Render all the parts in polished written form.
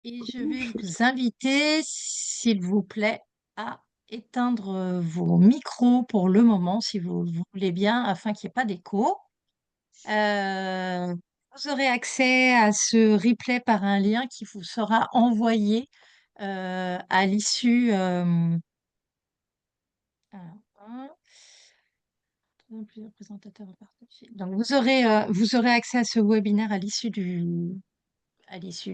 Et je vais vous inviter, s'il vous plaît, à éteindre vos micros pour le moment, si vous voulez bien, afin qu'il n'y ait pas d'écho. Euh, Vous aurez accès à ce replay par un lien qui vous sera envoyé à l'issue. Alors, plusieurs présentateurs à partager. Donc, vous aurez accès à ce webinaire à l'issue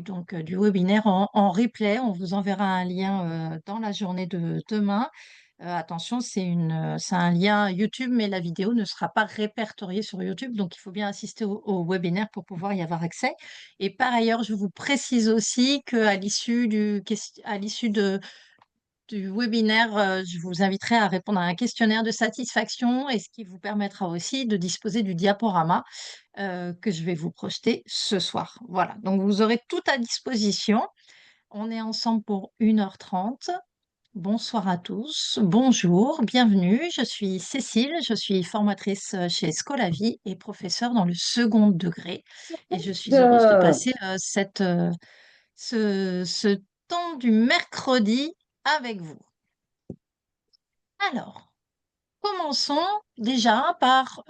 donc du webinaire en replay. On vous enverra un lien dans la journée de demain. Attention, c'est un lien YouTube, mais la vidéo ne sera pas répertoriée sur YouTube, donc il faut bien assister au webinaire pour pouvoir y avoir accès. Et par ailleurs, je vous précise aussi qu'à l'issue à l'issue du webinaire, je vous inviterai à répondre à un questionnaire de satisfaction et ce qui vous permettra aussi de disposer du diaporama que je vais vous projeter ce soir. Voilà, donc vous aurez tout à disposition. On est ensemble pour 1h30. Bonsoir à tous, bonjour, bienvenue. Je suis Cécile, je suis formatrice chez Scolavi et professeure dans le second degré. Et je suis heureuse de passer ce temps du mercredi avec vous. Alors, commençons déjà par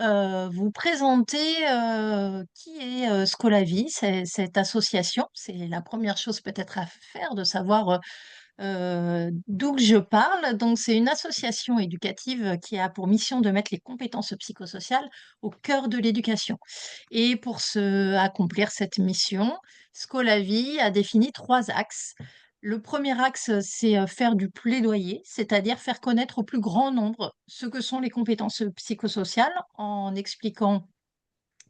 vous présenter qui est Scolavi, cette association. C'est la première chose peut-être à faire, de savoir d'où que je parle. Donc, c'est une association éducative qui a pour mission de mettre les compétences psychosociales au cœur de l'éducation. Et pour accomplir cette mission, Scolavi a défini 3 axes. Le premier axe, c'est faire du plaidoyer, c'est-à-dire faire connaître au plus grand nombre ce que sont les compétences psychosociales en expliquant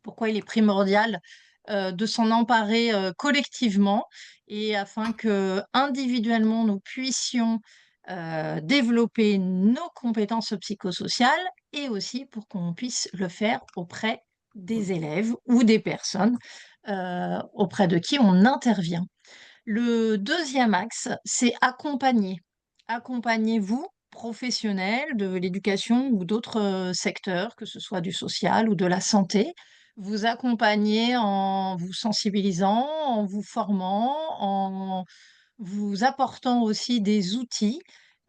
pourquoi il est primordial de s'en emparer collectivement et afin que individuellement nous puissions développer nos compétences psychosociales et aussi pour qu'on puisse le faire auprès des élèves ou des personnes auprès de qui on intervient. Le deuxième axe, c'est accompagner. Accompagnez-vous, professionnels de l'éducation ou d'autres secteurs, que ce soit du social ou de la santé, vous accompagner en vous sensibilisant, en vous formant, en vous apportant aussi des outils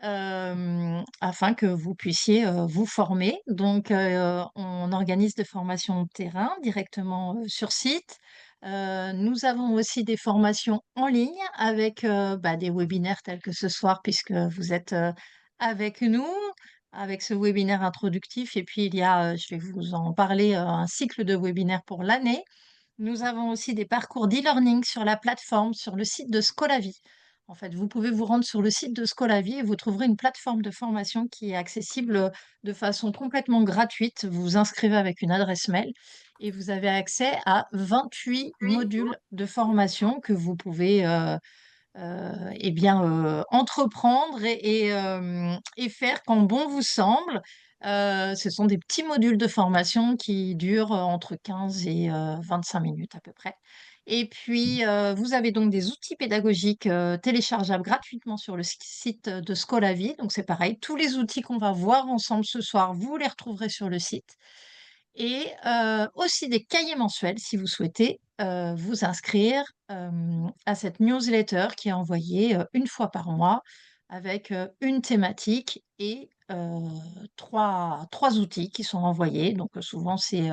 afin que vous puissiez vous former. Donc, on organise des formations de terrain directement sur site. Nous avons aussi des formations en ligne avec des webinaires tels que ce soir, puisque vous êtes avec nous, avec ce webinaire introductif. Et puis, il y a, je vais vous en parler, un cycle de webinaires pour l'année. Nous avons aussi des parcours d'e-learning sur la plateforme, sur le site de Scolavi. En fait, vous pouvez vous rendre sur le site de Scolavi et vous trouverez une plateforme de formation qui est accessible de façon complètement gratuite. Vous vous inscrivez avec une adresse mail et vous avez accès à 28 modules de formation que vous pouvez entreprendre et faire quand bon vous semble. Ce sont des petits modules de formation qui durent entre 15 et 25 minutes à peu près. Et puis, vous avez donc des outils pédagogiques téléchargeables gratuitement sur le site de Scolavi. Donc, c'est pareil, tous les outils qu'on va voir ensemble ce soir, vous les retrouverez sur le site. Et aussi des cahiers mensuels si vous souhaitez vous inscrire à cette newsletter qui est envoyée une fois par mois avec une thématique et trois outils qui sont envoyés. Donc souvent, c'est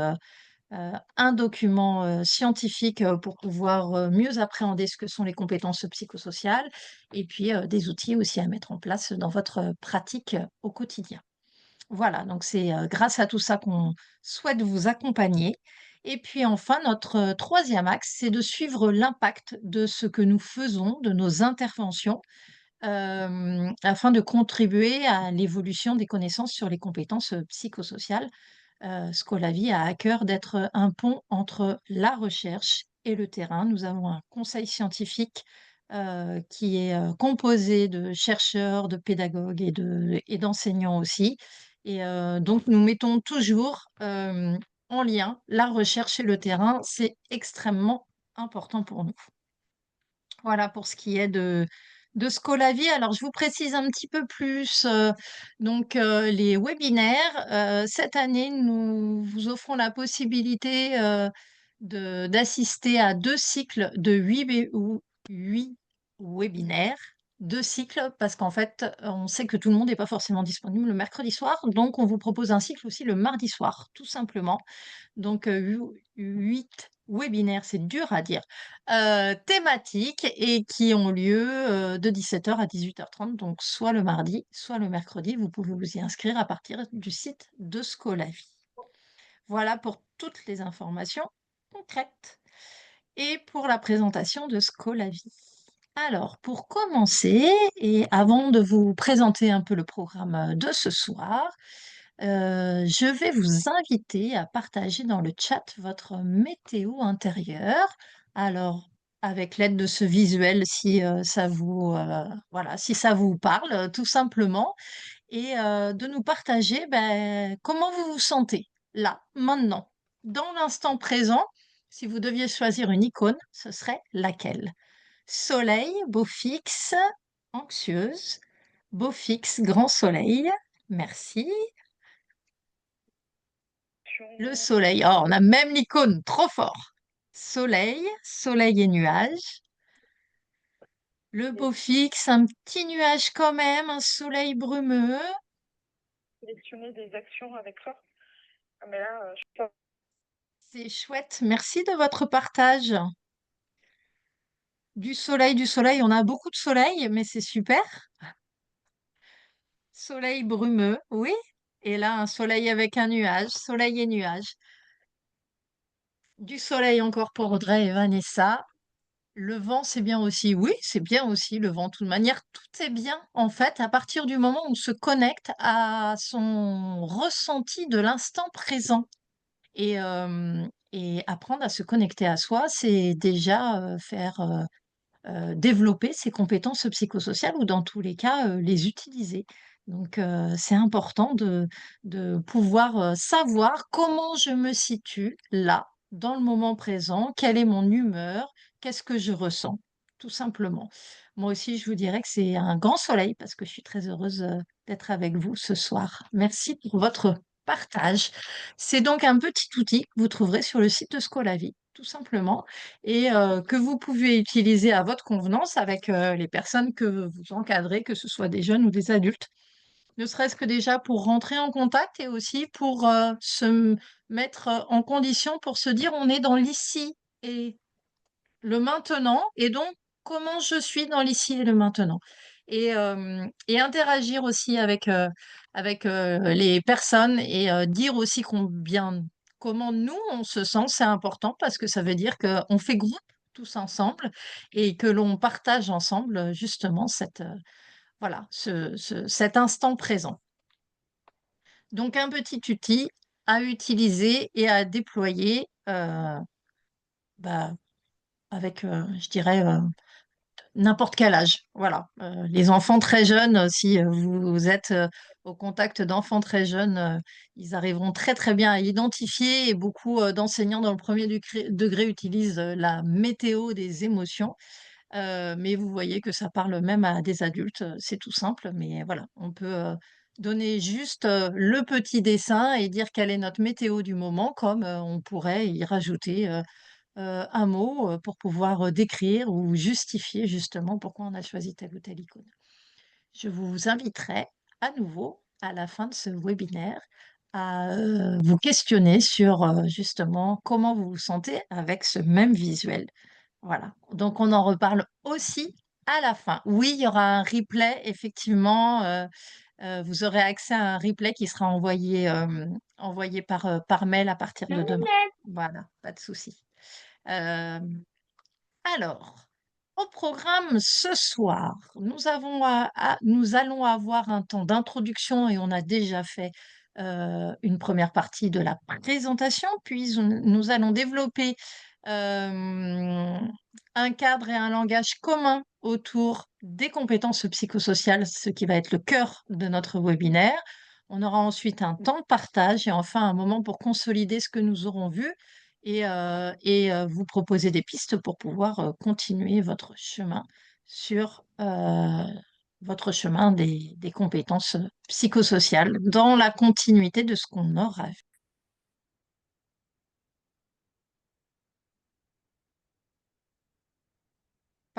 un document scientifique pour pouvoir mieux appréhender ce que sont les compétences psychosociales et puis des outils aussi à mettre en place dans votre pratique au quotidien. Voilà, donc c'est grâce à tout ça qu'on souhaite vous accompagner. Et puis enfin, notre troisième axe, c'est de suivre l'impact de ce que nous faisons, de nos interventions, afin de contribuer à l'évolution des connaissances sur les compétences psychosociales. Scolavi a à cœur d'être un pont entre la recherche et le terrain. Nous avons un conseil scientifique qui est composé de chercheurs, de pédagogues et d'enseignants aussi. Et donc, nous mettons toujours en lien la recherche et le terrain. C'est extrêmement important pour nous. Voilà pour ce qui est de Scolavi. Alors, je vous précise un petit peu plus. Les webinaires, cette année, nous vous offrons la possibilité d'assister à 2 cycles de 8 webinaires, 2 cycles, parce qu'en fait, on sait que tout le monde n'est pas forcément disponible le mercredi soir, donc on vous propose un cycle aussi le mardi soir, tout simplement. Donc, 8 webinaires, c'est dur à dire, thématiques et qui ont lieu, de 17 h à 18 h 30, donc soit le mardi, soit le mercredi. Vous pouvez vous y inscrire à partir du site de Scolavie. Voilà pour toutes les informations concrètes et pour la présentation de Scolavie. Alors, pour commencer, et avant de vous présenter un peu le programme de ce soir, je vais vous inviter à partager dans le chat votre météo intérieure. Alors, avec l'aide de ce visuel, si ça vous, voilà, si ça vous parle, tout simplement, et de nous partager ben, comment vous vous sentez là, maintenant, dans l'instant présent. Si vous deviez choisir une icône, ce serait laquelle? Soleil, beau fixe, anxieuse, beau fixe, grand soleil. Merci. Le soleil. Oh, on a même l'icône, trop fort. Soleil, soleil et nuages. Le beau fixe, un petit nuage quand même, un soleil brumeux. Sélectionner des actions avec ça. Ah, mais là, je C'est chouette. Merci de votre partage. Du soleil. On a beaucoup de soleil, mais c'est super. Soleil brumeux, oui. Et là, un soleil avec un nuage, soleil et nuage. Du soleil encore pour Audrey et Vanessa. Le vent, c'est bien aussi. Oui, c'est bien aussi le vent. De toute manière, tout est bien, en fait, à partir du moment où on se connecte à son ressenti de l'instant présent. Et apprendre à se connecter à soi, c'est déjà faire développer ses compétences psychosociales ou dans tous les cas, les utiliser. Donc, c'est important de pouvoir savoir comment je me situe là, dans le moment présent, quelle est mon humeur, qu'est-ce que je ressens, tout simplement. Moi aussi, je vous dirais que c'est un grand soleil parce que je suis très heureuse d'être avec vous ce soir. Merci pour votre partage. C'est donc un petit outil que vous trouverez sur le site de Scolavie, tout simplement, et que vous pouvez utiliser à votre convenance avec les personnes que vous encadrez, que ce soit des jeunes ou des adultes, ne serait-ce que déjà pour rentrer en contact et aussi pour mettre en condition pour se dire on est dans l'ici et le maintenant, et donc comment je suis dans l'ici et le maintenant. Et interagir aussi avec les personnes et dire aussi comment nous, on se sent, c'est important parce que ça veut dire qu'on fait groupe tous ensemble et que l'on partage ensemble justement voilà, cet instant présent. Donc un petit outil à utiliser et à déployer bah, avec, je dirais, n'importe quel âge. Voilà. Les enfants très jeunes, si vous êtes au contact d'enfants très jeunes, ils arriveront très très bien à identifier et beaucoup d'enseignants dans le premier degré utilisent la météo des émotions. Mais vous voyez que ça parle même à des adultes. C'est tout simple, mais voilà, on peut donner juste le petit dessin et dire quelle est notre météo du moment, comme on pourrait y rajouter un mot pour pouvoir décrire ou justifier justement pourquoi on a choisi telle ou telle icône. Je vous inviterai à nouveau, à la fin de ce webinaire, à vous questionner sur justement comment vous vous sentez avec ce même visuel. Voilà. Donc, on en reparle aussi à la fin. Oui, il y aura un replay, effectivement. Vous aurez accès à un replay qui sera envoyé par mail à partir de demain. Voilà, pas de souci. Euh, alors, au programme ce soir, nous allons avoir un temps d'introduction et on a déjà fait une première partie de la présentation, puis nous allons développer euh, un cadre et un langage commun autour des compétences psychosociales, ce qui va être le cœur de notre webinaire. On aura ensuite un temps de partage et enfin un moment pour consolider ce que nous aurons vu et vous proposer des pistes pour pouvoir continuer votre chemin sur votre chemin des compétences psychosociales dans la continuité de ce qu'on aura vu.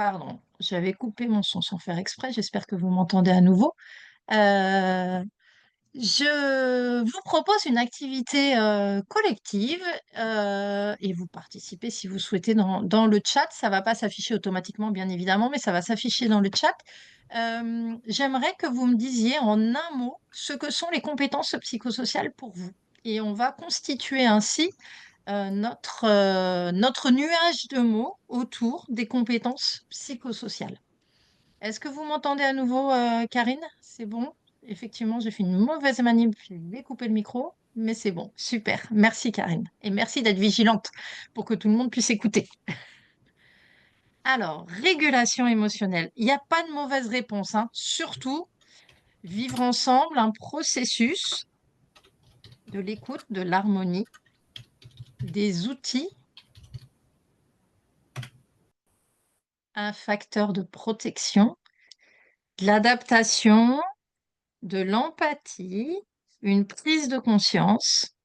Pardon, j'avais coupé mon son sans faire exprès. J'espère que vous m'entendez à nouveau. Euh, je vous propose une activité collective et vous participez si vous souhaitez dans le chat. Ça ne va pas s'afficher automatiquement, bien évidemment, mais ça va s'afficher dans le chat. J'aimerais que vous me disiez en un mot ce que sont les compétences psychosociales pour vous. Et on va constituer ainsi notre nuage de mots autour des compétences psychosociales. Est-ce que vous m'entendez à nouveau, Karine? C'est bon? Effectivement, j'ai fait une mauvaise manip. Je vais couper le micro, mais c'est bon. Super. Merci, Karine. Et merci d'être vigilante pour que tout le monde puisse écouter. Alors, régulation émotionnelle. Il n'y a pas de mauvaise réponse, hein. Surtout, vivre ensemble un processus de l'écoute, de l'harmonie, des outils, un facteur de protection, de l'adaptation, de l'empathie, une prise de conscience,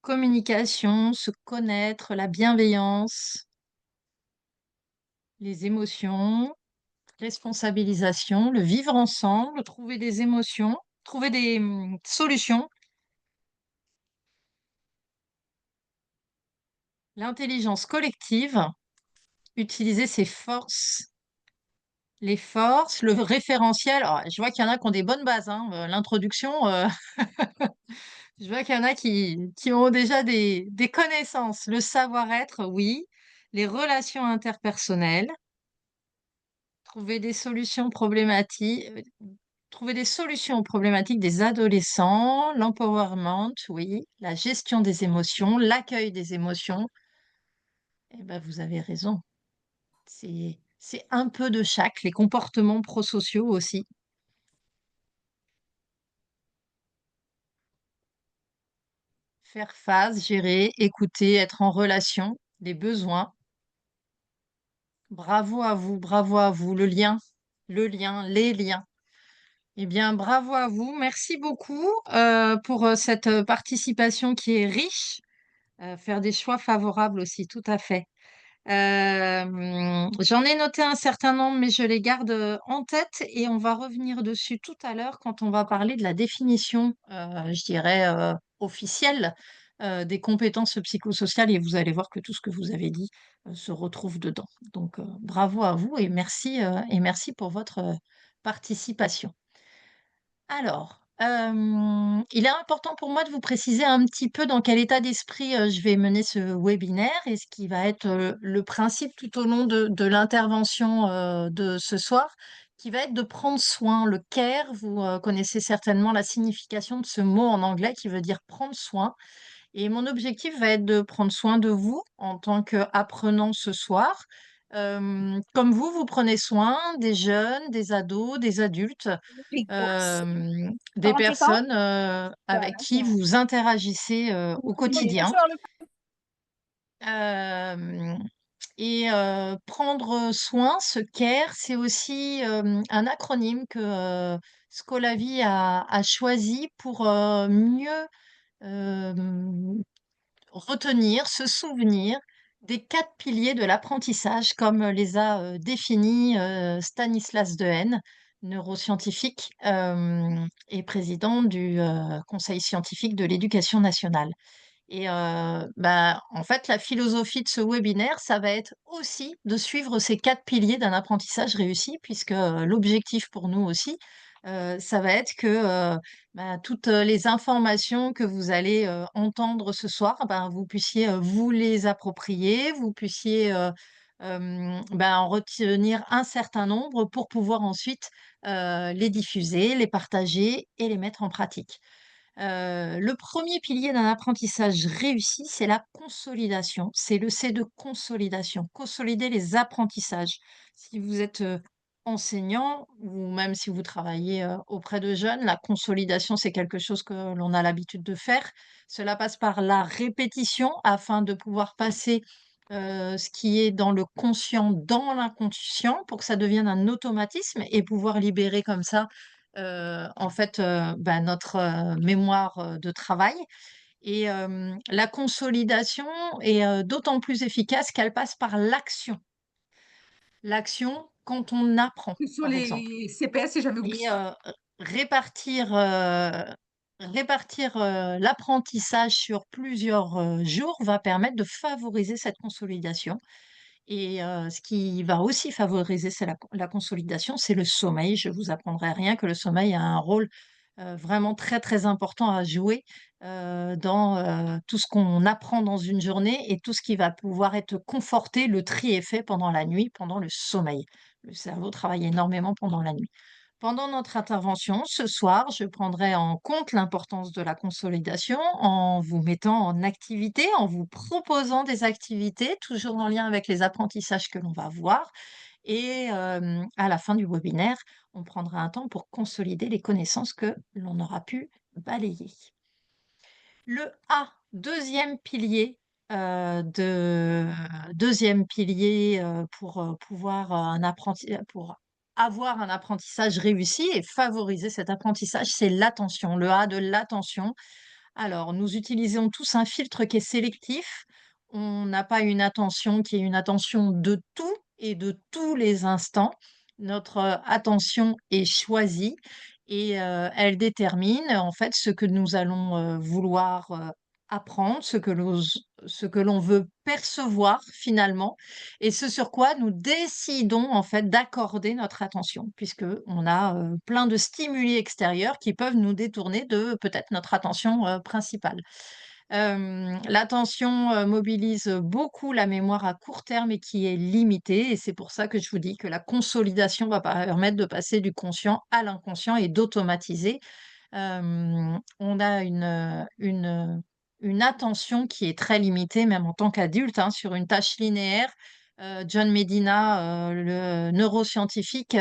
communication, se connaître, la bienveillance, les émotions, responsabilisation, le vivre ensemble, trouver des émotions, trouver des solutions, l'intelligence collective, utiliser ses forces, les forces, le référentiel. Alors, je vois qu'il y en a qui ont des bonnes bases, hein. L'introduction, je vois qu'il y en a qui ont déjà des connaissances. Le savoir-être, oui. Les relations interpersonnelles, trouver des solutions problématiques, trouver des solutions aux problématiques des adolescents, l'empowerment, oui, la gestion des émotions, l'accueil des émotions. Eh ben, vous avez raison. C'est un peu de chaque, les comportements prosociaux aussi. Faire face, gérer, écouter, être en relation, les besoins. Bravo à vous, le lien, les liens. Eh bien, bravo à vous. Merci beaucoup pour cette participation qui est riche. Faire des choix favorables aussi, tout à fait. J'en ai noté un certain nombre, mais je les garde en tête et on va revenir dessus tout à l'heure quand on va parler de la définition, je dirais, officielle des compétences psychosociales et vous allez voir que tout ce que vous avez dit se retrouve dedans. Donc, bravo à vous et merci pour votre participation. Alors, il est important pour moi de vous préciser un petit peu dans quel état d'esprit je vais mener ce webinaire et ce qui va être le principe tout au long de l'intervention de ce soir, qui va être de prendre soin. Le care, vous connaissez certainement la signification de ce mot en anglais qui veut dire prendre soin. Et mon objectif va être de prendre soin de vous en tant qu'apprenant ce soir. Comme vous prenez soin des jeunes, des ados, des adultes, Big Boss. des Comment tu parles? personnes avec qui vous interagissez au Bien quotidien. sûr, Euh, et prendre soin, ce care, c'est aussi un acronyme que Scolavi a choisi pour mieux euh, retenir, se souvenir des quatre piliers de l'apprentissage, comme les a définis Stanislas Dehaene, neuroscientifique et président du Conseil scientifique de l'éducation nationale. Et en fait, la philosophie de ce webinaire, ça va être aussi de suivre ces quatre piliers d'un apprentissage réussi, puisque l'objectif pour nous aussi, ça va être que toutes les informations que vous allez entendre ce soir, vous puissiez vous les approprier, vous puissiez en retenir un certain nombre pour pouvoir ensuite les diffuser, les partager et les mettre en pratique. Le premier pilier d'un apprentissage réussi, c'est la consolidation. C'est le C de consolidation, consolider les apprentissages. Si vous êtes enseignant ou même si vous travaillez auprès de jeunes, la consolidation, c'est quelque chose que l'on a l'habitude de faire. Cela passe par la répétition afin de pouvoir passer ce qui est dans le conscient dans l'inconscient pour que ça devienne un automatisme et pouvoir libérer comme ça notre mémoire de travail. Et la consolidation est d'autant plus efficace qu'elle passe par l'action. L'action quand on apprend, Sur par exemple. les CPS et j'avais Et oublié. répartir, l'apprentissage sur plusieurs, jours va permettre de favoriser cette consolidation et ce qui va aussi favoriser c'est la consolidation, c'est le sommeil. Je vous apprendrai rien que le sommeil a un rôle, vraiment très, très important à jouer, dans, tout ce qu'on apprend dans une journée et tout ce qui va pouvoir être conforté. Le tri est fait pendant la nuit, pendant le sommeil. Le cerveau travaille énormément pendant la nuit. Pendant notre intervention ce soir, je prendrai en compte l'importance de la consolidation en vous mettant en activité, en vous proposant des activités, toujours en lien avec les apprentissages que l'on va voir. Et à la fin du webinaire, on prendra un temps pour consolider les connaissances que l'on aura pu balayer. Le A, deuxième pilier, pour, pouvoir, pour avoir un apprentissage réussi et favoriser cet apprentissage, c'est l'attention, le A de l'attention. Alors, nous utilisons tous un filtre qui est sélectif. On n'a pas une attention qui est une attention de tout et de tous les instants. Notre attention est choisie et elle détermine en fait ce que nous allons vouloir apprendre, ce que l'on veut percevoir finalement et ce sur quoi nous décidons en fait d'accorder notre attention, puisque on a plein de stimuli extérieurs qui peuvent nous détourner de peut-être notre attention principale. L'attention mobilise beaucoup la mémoire à court terme et qui est limitée, et c'est pour ça que je vous dis que la consolidation va permettre de passer du conscient à l'inconscient et d'automatiser. On a une attention qui est très limitée, même en tant qu'adulte, hein, sur une tâche linéaire. John Medina, le neuroscientifique,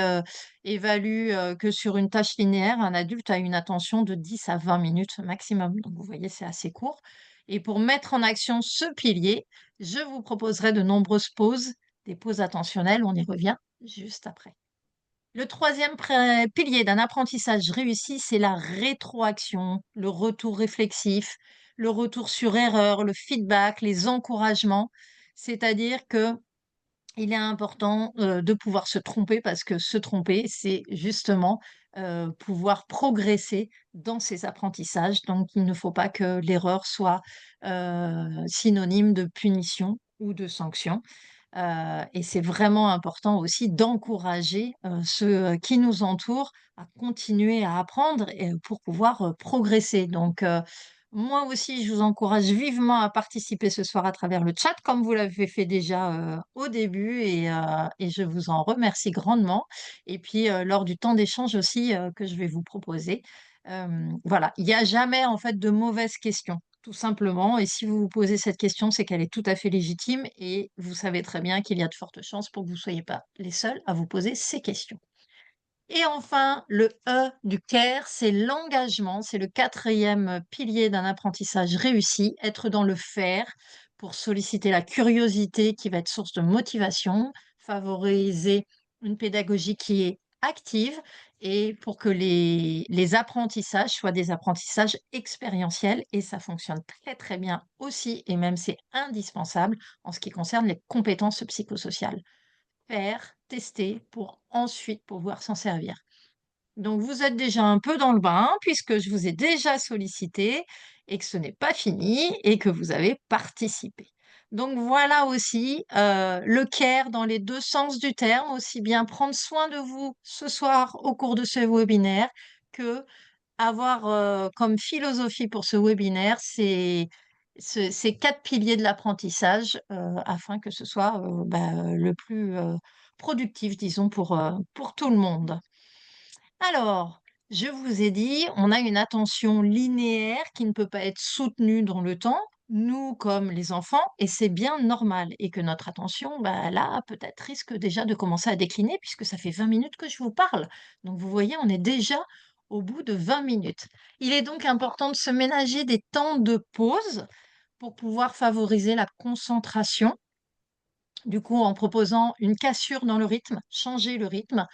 évalue que sur une tâche linéaire, un adulte a une attention de 10 à 20 minutes maximum. Donc, vous voyez, c'est assez court. Et pour mettre en action ce pilier, je vous proposerai de nombreuses pauses, des pauses attentionnelles. On y revient juste après. Le troisième pilier d'un apprentissage réussi, c'est la rétroaction, le retour réflexif, le retour sur erreur, le feedback, les encouragements. C'est-à-dire que il est important de pouvoir se tromper parce que se tromper, c'est justement pouvoir progresser dans ses apprentissages. Donc, il ne faut pas que l'erreur soit synonyme de punition ou de sanction. Et c'est vraiment important aussi d'encourager, ceux, qui nous entourent à continuer à apprendre et pour pouvoir, progresser. Donc, moi aussi, je vous encourage vivement à participer ce soir à travers le chat, comme vous l'avez fait déjà, au début et je vous en remercie grandement et puis, lors du temps d'échange aussi, que je vais vous proposer. Voilà, il y a jamais en fait de mauvaises questions. Tout simplement, et si vous vous posez cette question, c'est qu'elle est tout à fait légitime et vous savez très bien qu'il y a de fortes chances pour que vous ne soyez pas les seuls à vous poser ces questions. Et enfin, le E du CARE, c'est l'engagement, c'est le quatrième pilier d'un apprentissage réussi, être dans le faire pour solliciter la curiosité qui va être source de motivation, favoriser une pédagogie qui est active et pour que les apprentissages soient des apprentissages expérientiels et ça fonctionne très très bien aussi et même c'est indispensable en ce qui concerne les compétences psychosociales. Faire, tester pour ensuite pouvoir s'en servir. Donc vous êtes déjà un peu dans le bain puisque je vous ai déjà sollicité et que ce n'est pas fini et que vous avez participé. Donc voilà aussi, le care dans les 2 sens du terme, aussi bien prendre soin de vous ce soir au cours de ce webinaire que avoir, comme philosophie pour ce webinaire, ces 4 piliers de l'apprentissage, afin que ce soit, le plus, productif disons pour tout le monde. Alors, je vous ai dit, on a une attention linéaire qui ne peut pas être soutenue dans le temps, nous comme les enfants, et c'est bien normal. Et que notre attention, bah, là, peut-être risque déjà de commencer à décliner puisque ça fait 20 minutes que je vous parle. Donc, vous voyez, on est déjà au bout de 20 minutes. Il est donc important de se ménager des temps de pause pour pouvoir favoriser la concentration. Du coup, en proposant une cassure dans le rythme, changer le rythme,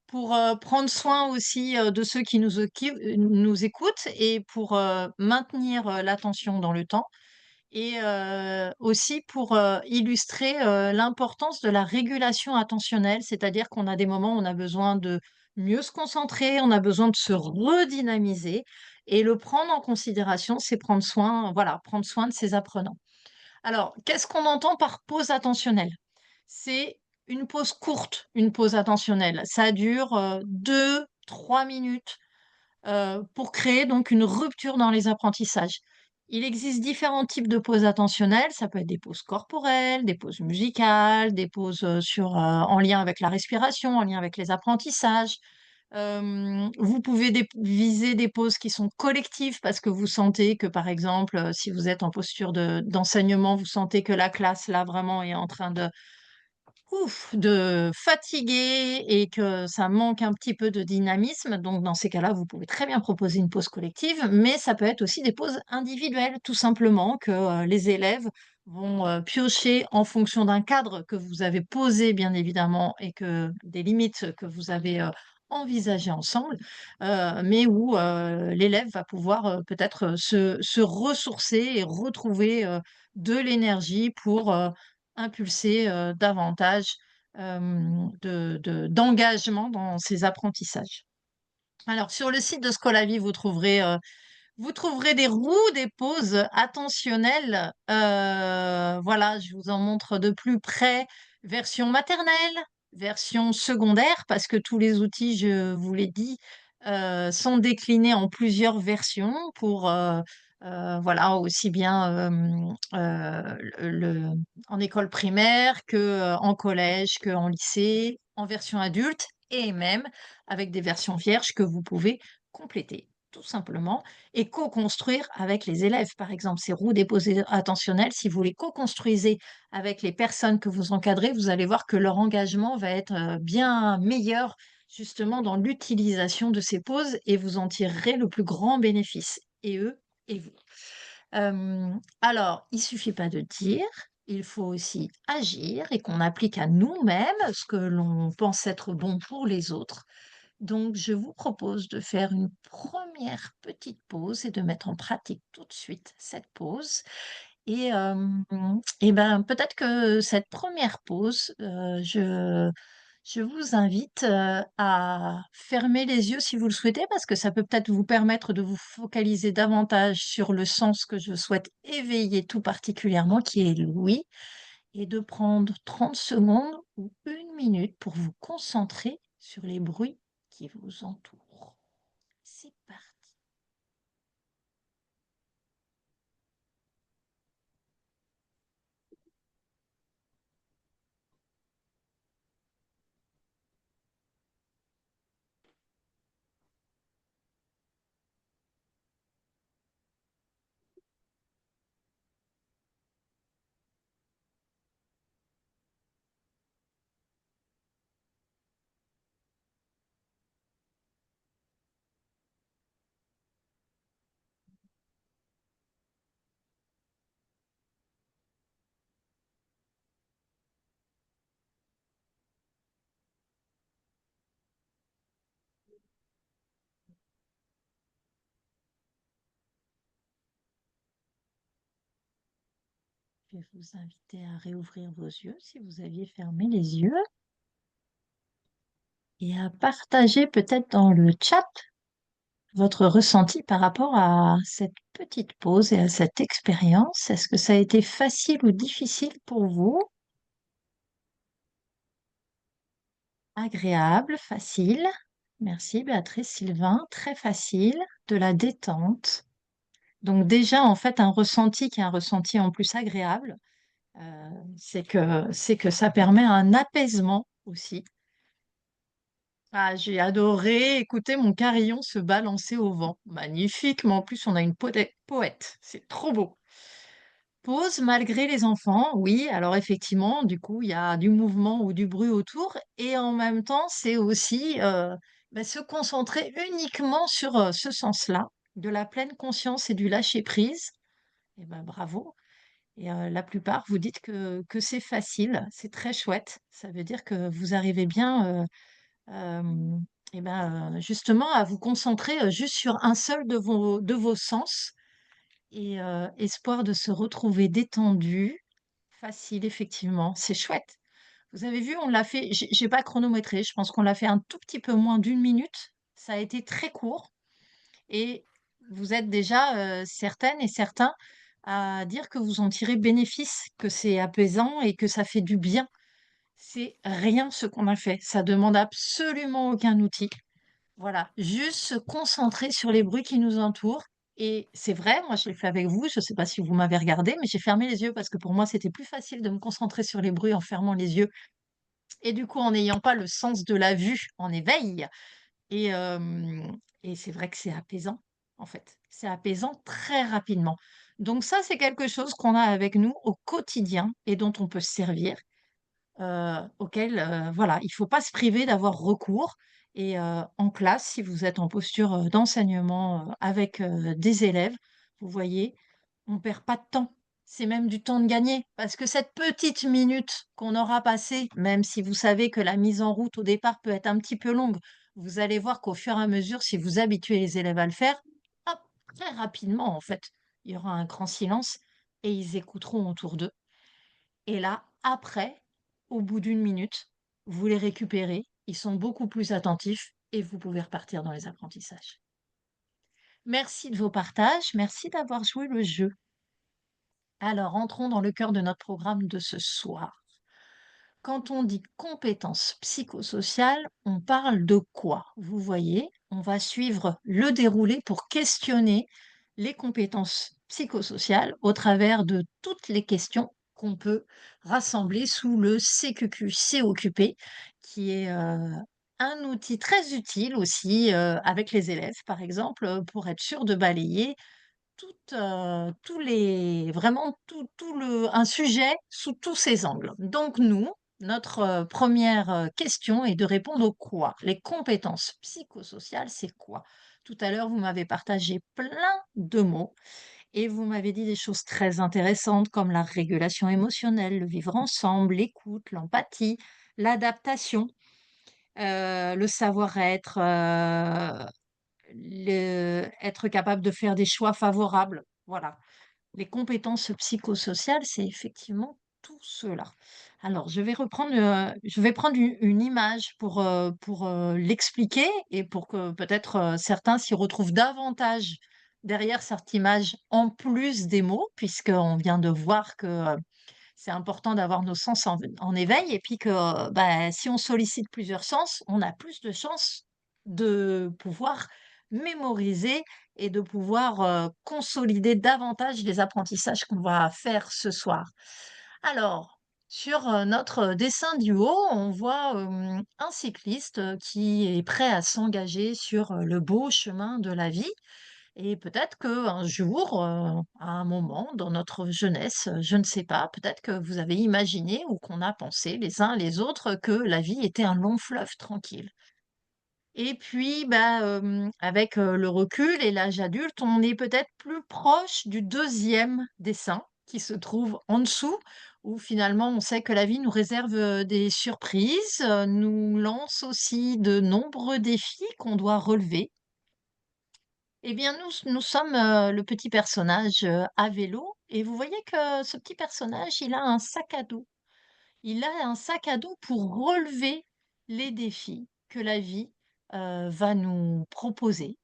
pour, prendre soin aussi, de ceux qui nous écoutent et pour, maintenir, l'attention dans le temps et aussi pour illustrer l'importance de la régulation attentionnelle, c'est-à-dire qu'on a des moments où on a besoin de mieux se concentrer, on a besoin de se redynamiser, et le prendre en considération, c'est prendre soin, voilà, prendre soin de ses apprenants. Alors, qu'est-ce qu'on entend par pause attentionnelle? C'est une pause courte, une pause attentionnelle. Ça dure 2-3 minutes pour créer donc une rupture dans les apprentissages. Il existe différents types de pauses attentionnelles. Ça peut être des pauses corporelles, des pauses musicales, des pauses en lien avec la respiration, en lien avec les apprentissages. Vous pouvez viser des pauses qui sont collectives parce que vous sentez que, par exemple, si vous êtes en posture d'enseignement, vous sentez que la classe, là, vraiment est en train de fatiguer et que ça manque un petit peu de dynamisme. Donc, dans ces cas-là, vous pouvez très bien proposer une pause collective, mais ça peut être aussi des pauses individuelles, tout simplement, que les élèves vont piocher en fonction d'un cadre que vous avez posé, bien évidemment, et que des limites que vous avez envisagées ensemble, mais où l'élève va pouvoir peut-être se ressourcer et retrouver de l'énergie pour impulser davantage d'engagement dans ses apprentissages. Alors, sur le site de Scolavi, vous trouverez des roues, des pauses attentionnelles. Voilà, je vous en montre de plus près. Version maternelle, version secondaire, parce que tous les outils, je vous l'ai dit, sont déclinés en plusieurs versions pour, voilà, aussi bien en école primaire que en collège, que en lycée, en version adulte, et même avec des versions vierges que vous pouvez compléter, tout simplement, et co-construire avec les élèves. Par exemple, ces roues déposées attentionnelles, si vous les co-construisez avec les personnes que vous encadrez, vous allez voir que leur engagement va être bien meilleur justement dans l'utilisation de ces pauses, et vous en tirerez le plus grand bénéfice, et eux et vous. Alors, il suffit pas de dire, il faut aussi agir et qu'on applique à nous-mêmes ce que l'on pense être bon pour les autres. Donc, je vous propose de faire une première petite pause et de mettre en pratique tout de suite cette pause. Et ben, peut-être que cette première pause, je vous invite à fermer les yeux si vous le souhaitez, parce que ça peut peut-être vous permettre de vous focaliser davantage sur le sens que je souhaite éveiller tout particulièrement, qui est l'ouïe, et de prendre 30 secondes ou 1 minute pour vous concentrer sur les bruits qui vous entourent. C'est parti. Je vais vous inviter à réouvrir vos yeux si vous aviez fermé les yeux, et à partager peut-être dans le chat votre ressenti par rapport à cette petite pause et à cette expérience. Est-ce que ça a été facile ou difficile pour vous? Agréable, facile. Merci Béatrice, Sylvain. Très facile, de la détente. Donc déjà, en fait, un ressenti qui est un ressenti en plus agréable, c'est que ça permet un apaisement aussi. Ah, j'ai adoré écouter mon carillon se balancer au vent. Magnifique, mais en plus, on a une poète. C'est trop beau. Pause malgré les enfants, oui. Alors effectivement, du coup, il y a du mouvement ou du bruit autour. Et en même temps, c'est aussi se concentrer uniquement sur ce sens-là, de la pleine conscience et du lâcher-prise. Et ben, bravo. Et la plupart, vous dites que c'est facile, c'est très chouette. Ça veut dire que vous arrivez bien, justement, à vous concentrer juste sur un seul de vos sens, et espoir de se retrouver détendu, facile effectivement, c'est chouette. Vous avez vu, on l'a fait j'ai pas chronométré, je pense qu'on l'a fait un tout petit peu moins d'une minute. Ça a été très court et vous êtes déjà, certaines et certains à dire que vous en tirez bénéfice, que c'est apaisant et que ça fait du bien. C'est rien ce qu'on a fait, ça demande absolument aucun outil. Voilà, juste se concentrer sur les bruits qui nous entourent et c'est vrai, moi je l'ai fait avec vous, je ne sais pas si vous m'avez regardé, mais j'ai fermé les yeux parce que pour moi c'était plus facile de me concentrer sur les bruits en fermant les yeux et du coup en n'ayant pas le sens de la vue en éveil et c'est vrai que c'est apaisant, en fait. C'est apaisant très rapidement. Donc ça, c'est quelque chose qu'on a avec nous au quotidien et dont on peut se servir auquel, voilà, il faut pas se priver d'avoir recours et en classe, si vous êtes en posture, d'enseignement, avec, des élèves, vous voyez, on perd pas de temps. C'est même du temps de gagner parce que cette petite minute qu'on aura passée, même si vous savez que la mise en route au départ peut être un petit peu longue, vous allez voir qu'au fur et à mesure, si vous habituez les élèves à le faire, hop, très rapidement, en fait, il y aura un grand silence et ils écouteront autour d'eux et là, après, au bout d'une minute, vous les récupérez, ils sont beaucoup plus attentifs et vous pouvez repartir dans les apprentissages. Merci de vos partages, merci d'avoir joué le jeu. Alors, entrons dans le cœur de notre programme de ce soir. Quand on dit compétences psychosociales, on parle de quoi? Vous voyez, on va suivre le déroulé pour questionner les compétences psychosociales au travers de toutes les questions qu'on peut rassembler sous le CQQ, c'est occupé, qui est un outil très utile aussi avec les élèves, par exemple, pour être sûr de balayer tous les vraiment tout le un sujet sous tous ses angles. Donc nous, notre, 1re, question est de répondre au quoi? Les compétences psychosociales, c'est quoi? Tout à l'heure, vous m'avez partagé plein de mots et vous m'avez dit des choses très intéressantes comme la régulation émotionnelle, le vivre ensemble, l'écoute, l'empathie, l'adaptation, le savoir-être, être capable de faire des choix favorables. Voilà. Les compétences psychosociales, c'est effectivement tout cela. Alors, je vais prendre une image pour l'expliquer et pour que peut-être certains s'y retrouvent davantage derrière cette image en plus des mots, puisqu'on vient de voir que c'est important d'avoir nos sens en éveil et puis que bah, si on sollicite plusieurs sens, on a plus de chances de pouvoir mémoriser et de pouvoir consolider davantage les apprentissages qu'on va faire ce soir. Alors, sur notre dessin du haut, on voit un cycliste qui est prêt à s'engager sur le beau chemin de la vie et peut-être qu'un jour, à un moment dans notre jeunesse, je ne sais pas, peut-être que vous avez imaginé ou qu'on a pensé les uns les autres que la vie était un long fleuve tranquille. Et puis, bah, avec, le recul et l'âge adulte, on est peut-être plus proche du deuxième dessin qui se trouve en dessous, où finalement on sait que la vie nous réserve, des surprises, nous lance aussi de nombreux défis qu'on doit relever. Eh bien, nous sommes, le petit personnage, à vélo et vous voyez que ce petit personnage, il a un sac à dos. Il a un sac à dos pour relever les défis que la vie, va nous proposer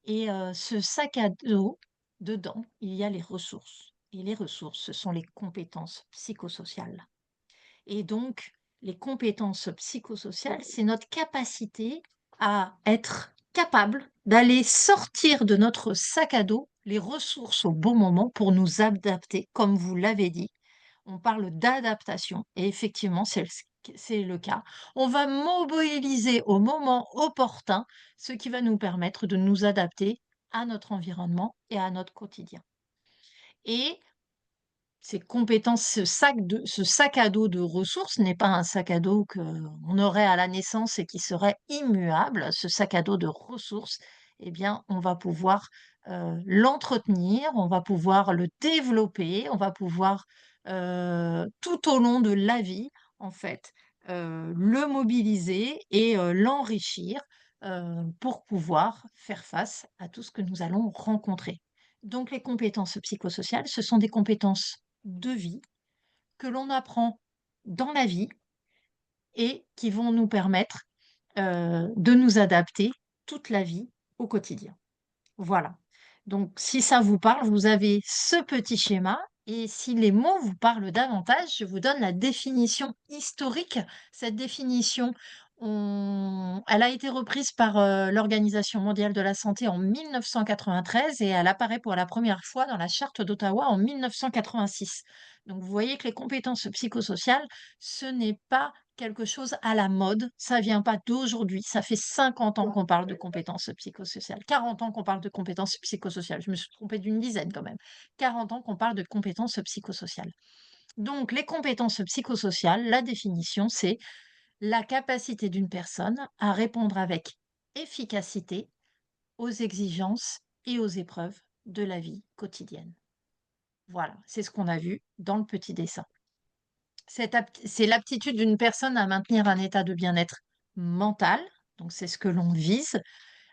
et ce sac à dos, dedans, il y a les ressources et les ressources, ce sont les compétences psychosociales. Et donc, les compétences psychosociales, c'est notre capacité à être capable d'aller sortir de notre sac à dos les ressources au bon moment pour nous adapter, comme vous l'avez dit. On parle d'adaptation et effectivement, c'est le cas. On va mobiliser au moment opportun ce qui va nous permettre de nous adapter à notre environnement et à notre quotidien. Et ces compétences, ce sac à dos de ressources n'est pas un sac à dos qu'on aurait à la naissance et qui serait immuable. Ce sac à dos de ressources, eh bien, on va pouvoir, l'entretenir, on va pouvoir le développer, on va pouvoir, tout au long de la vie, en fait, le mobiliser et l'enrichir, pour pouvoir faire face à tout ce que nous allons rencontrer. Donc les compétences psychosociales, ce sont des compétences de vie que l'on apprend dans la vie et qui vont nous permettre, de nous adapter toute la vie au quotidien. Voilà. Donc, si ça vous parle, vous avez ce petit schéma. Et si les mots vous parlent davantage, je vous donne la définition historique. Cette définition, elle a été reprise par l'Organisation mondiale de la santé en 1993 et elle apparaît pour la première fois dans la Charte d'Ottawa en 1986. Donc, vous voyez que les compétences psychosociales, ce n'est pas quelque chose à la mode. Ça vient pas d'aujourd'hui. Ça fait 50 ans qu'on parle de compétences psychosociales. 40 ans qu'on parle de compétences psychosociales. Je me suis trompée d'une dizaine quand même. 40 ans qu'on parle de compétences psychosociales. Donc, les compétences psychosociales, la définition, c'est la capacité d'une personne à répondre avec efficacité aux exigences et aux épreuves de la vie quotidienne. Voilà, c'est ce qu'on a vu dans le petit dessin. C'est l'aptitude d'une personne à maintenir un état de bien-être mental, donc c'est ce que l'on vise,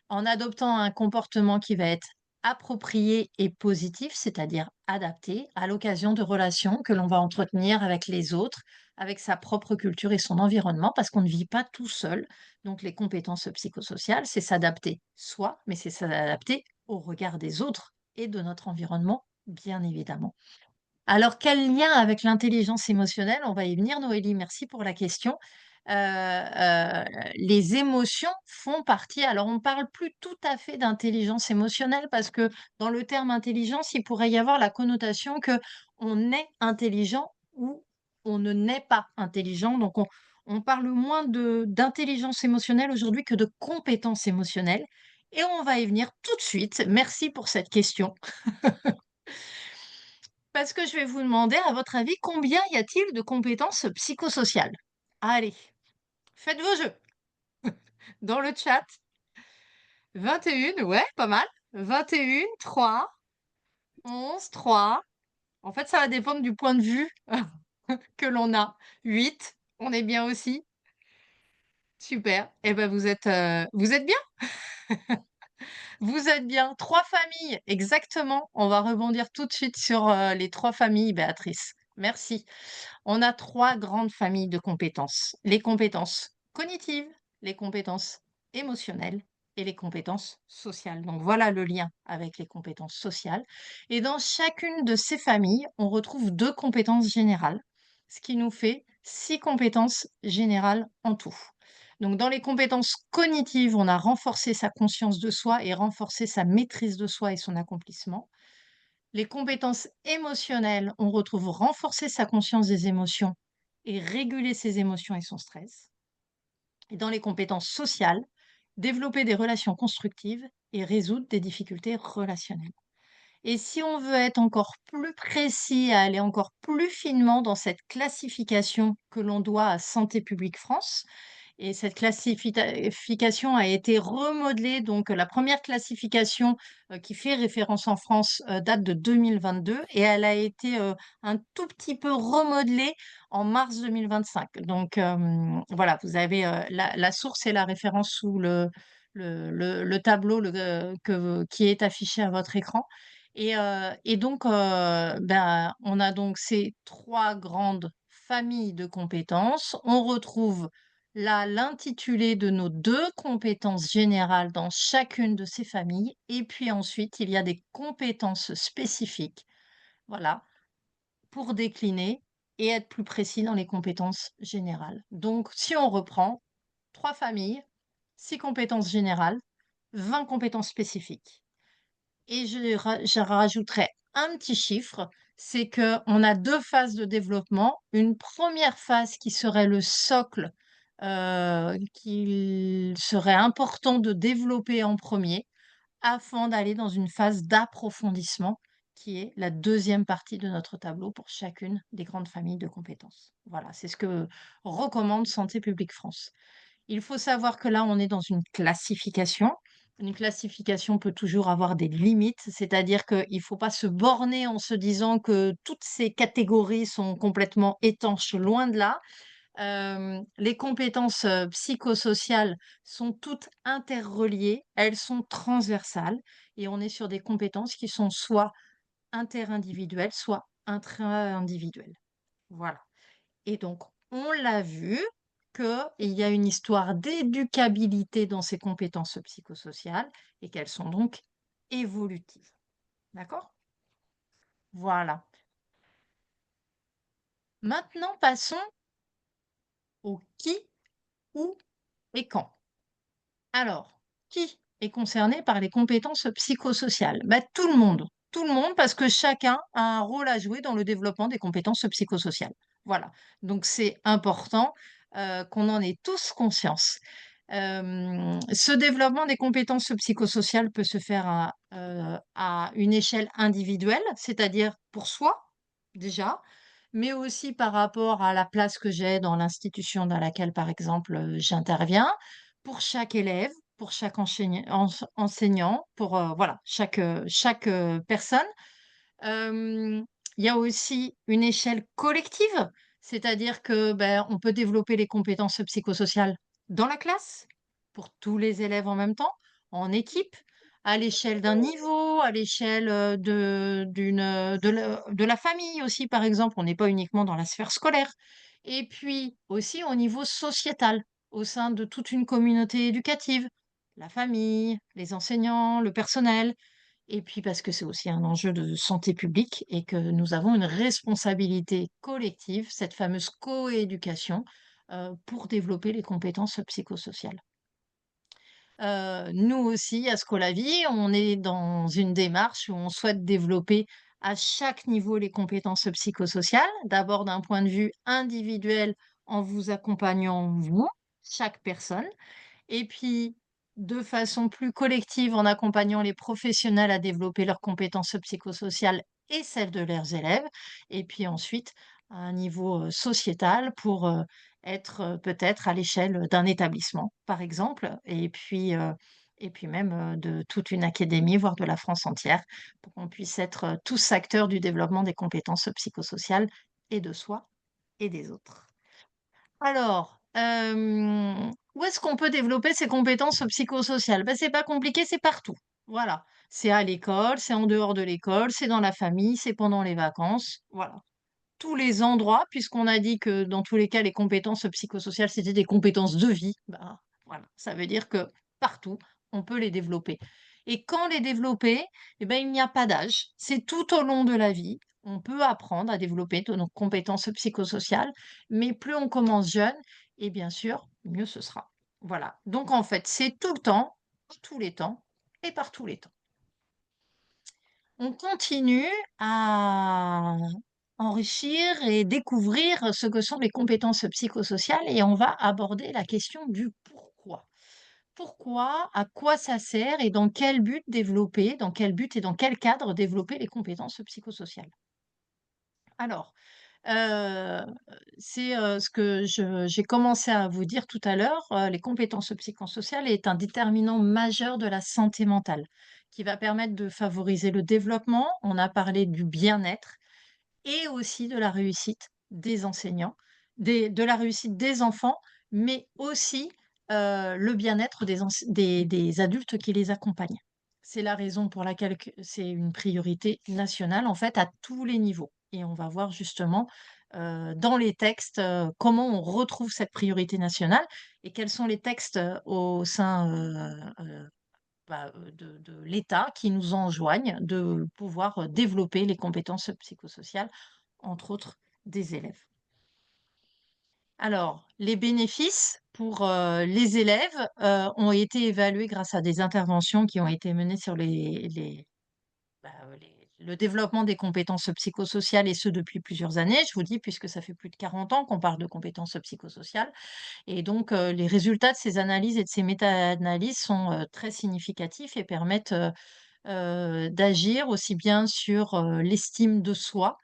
en adoptant un comportement qui va être approprié et positif, c'est-à-dire adapté à l'occasion de relations que l'on va entretenir avec les autres, avec sa propre culture et son environnement, parce qu'on ne vit pas tout seul. Donc les compétences psychosociales, c'est s'adapter soi, mais c'est s'adapter au regard des autres et de notre environnement, bien évidemment. Alors, quel lien avec l'intelligence émotionnelle? On va y venir, Noélie, merci pour la question. Les émotions font partie, alors on parle plus tout à fait d'intelligence émotionnelle parce que dans le terme intelligence, il pourrait y avoir la connotation que on est intelligent ou on ne naît pas intelligent. Donc on parle moins d'intelligence émotionnelle aujourd'hui que de compétences émotionnelles. Et on va y venir tout de suite. Merci pour cette question. Parce que je vais vous demander, à votre avis, combien y a-t-il de compétences psychosociales? Allez, faites vos jeux. Dans le chat, 21, ouais, pas mal. 21, 3, 11, 3. En fait, ça va dépendre du point de vue que l'on a. 8, on est bien aussi. Super. Eh ben, vous êtes bien. Vous êtes bien. 3 familles, exactement. On va rebondir tout de suite sur les 3 familles, Béatrice. Merci. On a 3 grandes familles de compétences. Les compétences cognitives, les compétences émotionnelles et les compétences sociales. Donc voilà le lien avec les compétences sociales. Et dans chacune de ces familles, on retrouve 2 compétences générales, ce qui nous fait 6 compétences générales en tout. Donc dans les compétences cognitives, on a renforcé sa conscience de soi et renforcé sa maîtrise de soi et son accomplissement. Les compétences émotionnelles, on retrouve renforcer sa conscience des émotions et réguler ses émotions et son stress. Et dans les compétences sociales, développer des relations constructives et résoudre des difficultés relationnelles. Et si on veut être encore plus précis, aller encore plus finement dans cette classification que l'on doit à Santé publique France, et cette classification a été remodelée. Donc, la première classification qui fait référence en France date de 2022 et elle a été un tout petit peu remodelée en mars 2025. Donc, voilà, vous avez la source et la référence sous le tableau qui est affiché à votre écran. Et donc, ben, on a donc ces 3 grandes familles de compétences. On retrouve là l'intitulé de nos 2 compétences générales dans chacune de ces familles. Et puis ensuite, il y a des compétences spécifiques, voilà, pour décliner et être plus précis dans les compétences générales. Donc, si on reprend, 3 familles, 6 compétences générales, 20 compétences spécifiques. Et je rajouterais un petit chiffre, c'est qu'on a 2 phases de développement. Une première phase qui serait le socle, qu'il serait important de développer en premier, afin d'aller dans une phase d'approfondissement, qui est la deuxième partie de notre tableau pour chacune des grandes familles de compétences. Voilà, c'est ce que recommande Santé publique France. Il faut savoir que là, on est dans une classification. Une classification peut toujours avoir des limites, c'est-à-dire qu'il ne faut pas se borner en se disant que toutes ces catégories sont complètement étanches, loin de là. Les compétences, psychosociales sont toutes interreliées, elles sont transversales et on est sur des compétences qui sont soit interindividuelles, soit intra-individuelles. Voilà et donc on l'a vu qu'il y a une histoire d'éducabilité dans ces compétences psychosociales et qu'elles sont donc évolutives. D'accord? Voilà. Maintenant passons au qui, où et quand. Alors, qui est concerné par les compétences psychosociales? Bah, tout le monde parce que chacun a un rôle à jouer dans le développement des compétences psychosociales. Voilà, donc c'est important, qu'on en ait tous conscience. Ce développement des compétences psychosociales peut se faire à une échelle individuelle, c'est-à-dire pour soi, déjà, mais aussi par rapport à la place que j'ai dans l'institution dans laquelle, par exemple, j'interviens, pour chaque élève, pour chaque enseignant, pour, voilà, chaque personne. Hem, il y a aussi une échelle collective, c'est-à-dire que, ben, on peut développer les compétences psychosociales dans la classe, pour tous les élèves en même temps, en équipe, à l'échelle d'un niveau, à l'échelle, de la famille aussi, par exemple. On n'est pas uniquement dans la sphère scolaire et puis aussi au niveau sociétal, au sein de toute une communauté éducative, la famille, les enseignants, le personnel. Et puis parce que c'est aussi un enjeu de santé publique et que nous avons une responsabilité collective, cette fameuse coéducation, pour développer les compétences psychosociales. Nous aussi, à Scolavi, on est dans une démarche où on souhaite développer à chaque niveau les compétences psychosociales. D'abord d'un point de vue individuel en vous accompagnant, vous, chaque personne, et puis, de façon plus collective, en accompagnant les professionnels à développer leurs compétences psychosociales et celles de leurs élèves. Et puis ensuite, à un niveau sociétal pour être peut-être à l'échelle d'un établissement, par exemple, et puis même de toute une académie, voire de la France entière, pour qu'on puisse être tous acteurs du développement des compétences psychosociales et de soi et des autres. Alors, où est-ce qu'on peut développer ses compétences psychosociales? Ben c'est pas compliqué, c'est partout. Voilà. C'est à l'école, c'est en dehors de l'école, c'est dans la famille, c'est pendant les vacances. Voilà. Tous les endroits, puisqu'on a dit que dans tous les cas, les compétences psychosociales, c'était des compétences de vie. Ben, voilà. Ça veut dire que partout, on peut les développer. Et quand les développer, eh ben, il n'y a pas d'âge. C'est tout au long de la vie. On peut apprendre à développer de nos compétences psychosociales, mais plus on commence jeune, et bien sûr, mieux ce sera. Voilà. Donc en fait, c'est tout le temps, tous les temps et par tous les temps. On continue à enrichir et découvrir ce que sont les compétences psychosociales et on va aborder la question du pourquoi. Pourquoi? À quoi ça sert? Et dans quel but développer? Dans quel but et dans quel cadre développer les compétences psychosociales? Alors, heu, c'est, ce que je j'ai commencé à vous dire tout à l'heure, les compétences psychosociales est un déterminant majeur de la santé mentale, qui va permettre de favoriser le développement. On a parlé du bien-être et aussi de la réussite des enseignants, de la réussite des enfants, mais aussi, le bien-être des adultes qui les accompagnent. C'est la raison pour laquelle que c'est une priorité nationale, en fait, à tous les niveaux et on va voir justement, dans les textes, comment on retrouve cette priorité nationale et quels sont les textes, au sein, de l'État qui nous enjoignent de pouvoir, développer les compétences psychosociales, entre autres des élèves. Alors, les bénéfices pour, les élèves, ont été évalués grâce à des interventions qui ont été menées sur le développement des compétences psychosociales et ce depuis plusieurs années. Je vous dis puisque ça fait plus de 40 ans qu'on parle de compétences psychosociales et donc les résultats de ces analyses et de ces méta-analyses sont, très significatifs et permettent, d'agir aussi bien sur, l'estime de soi,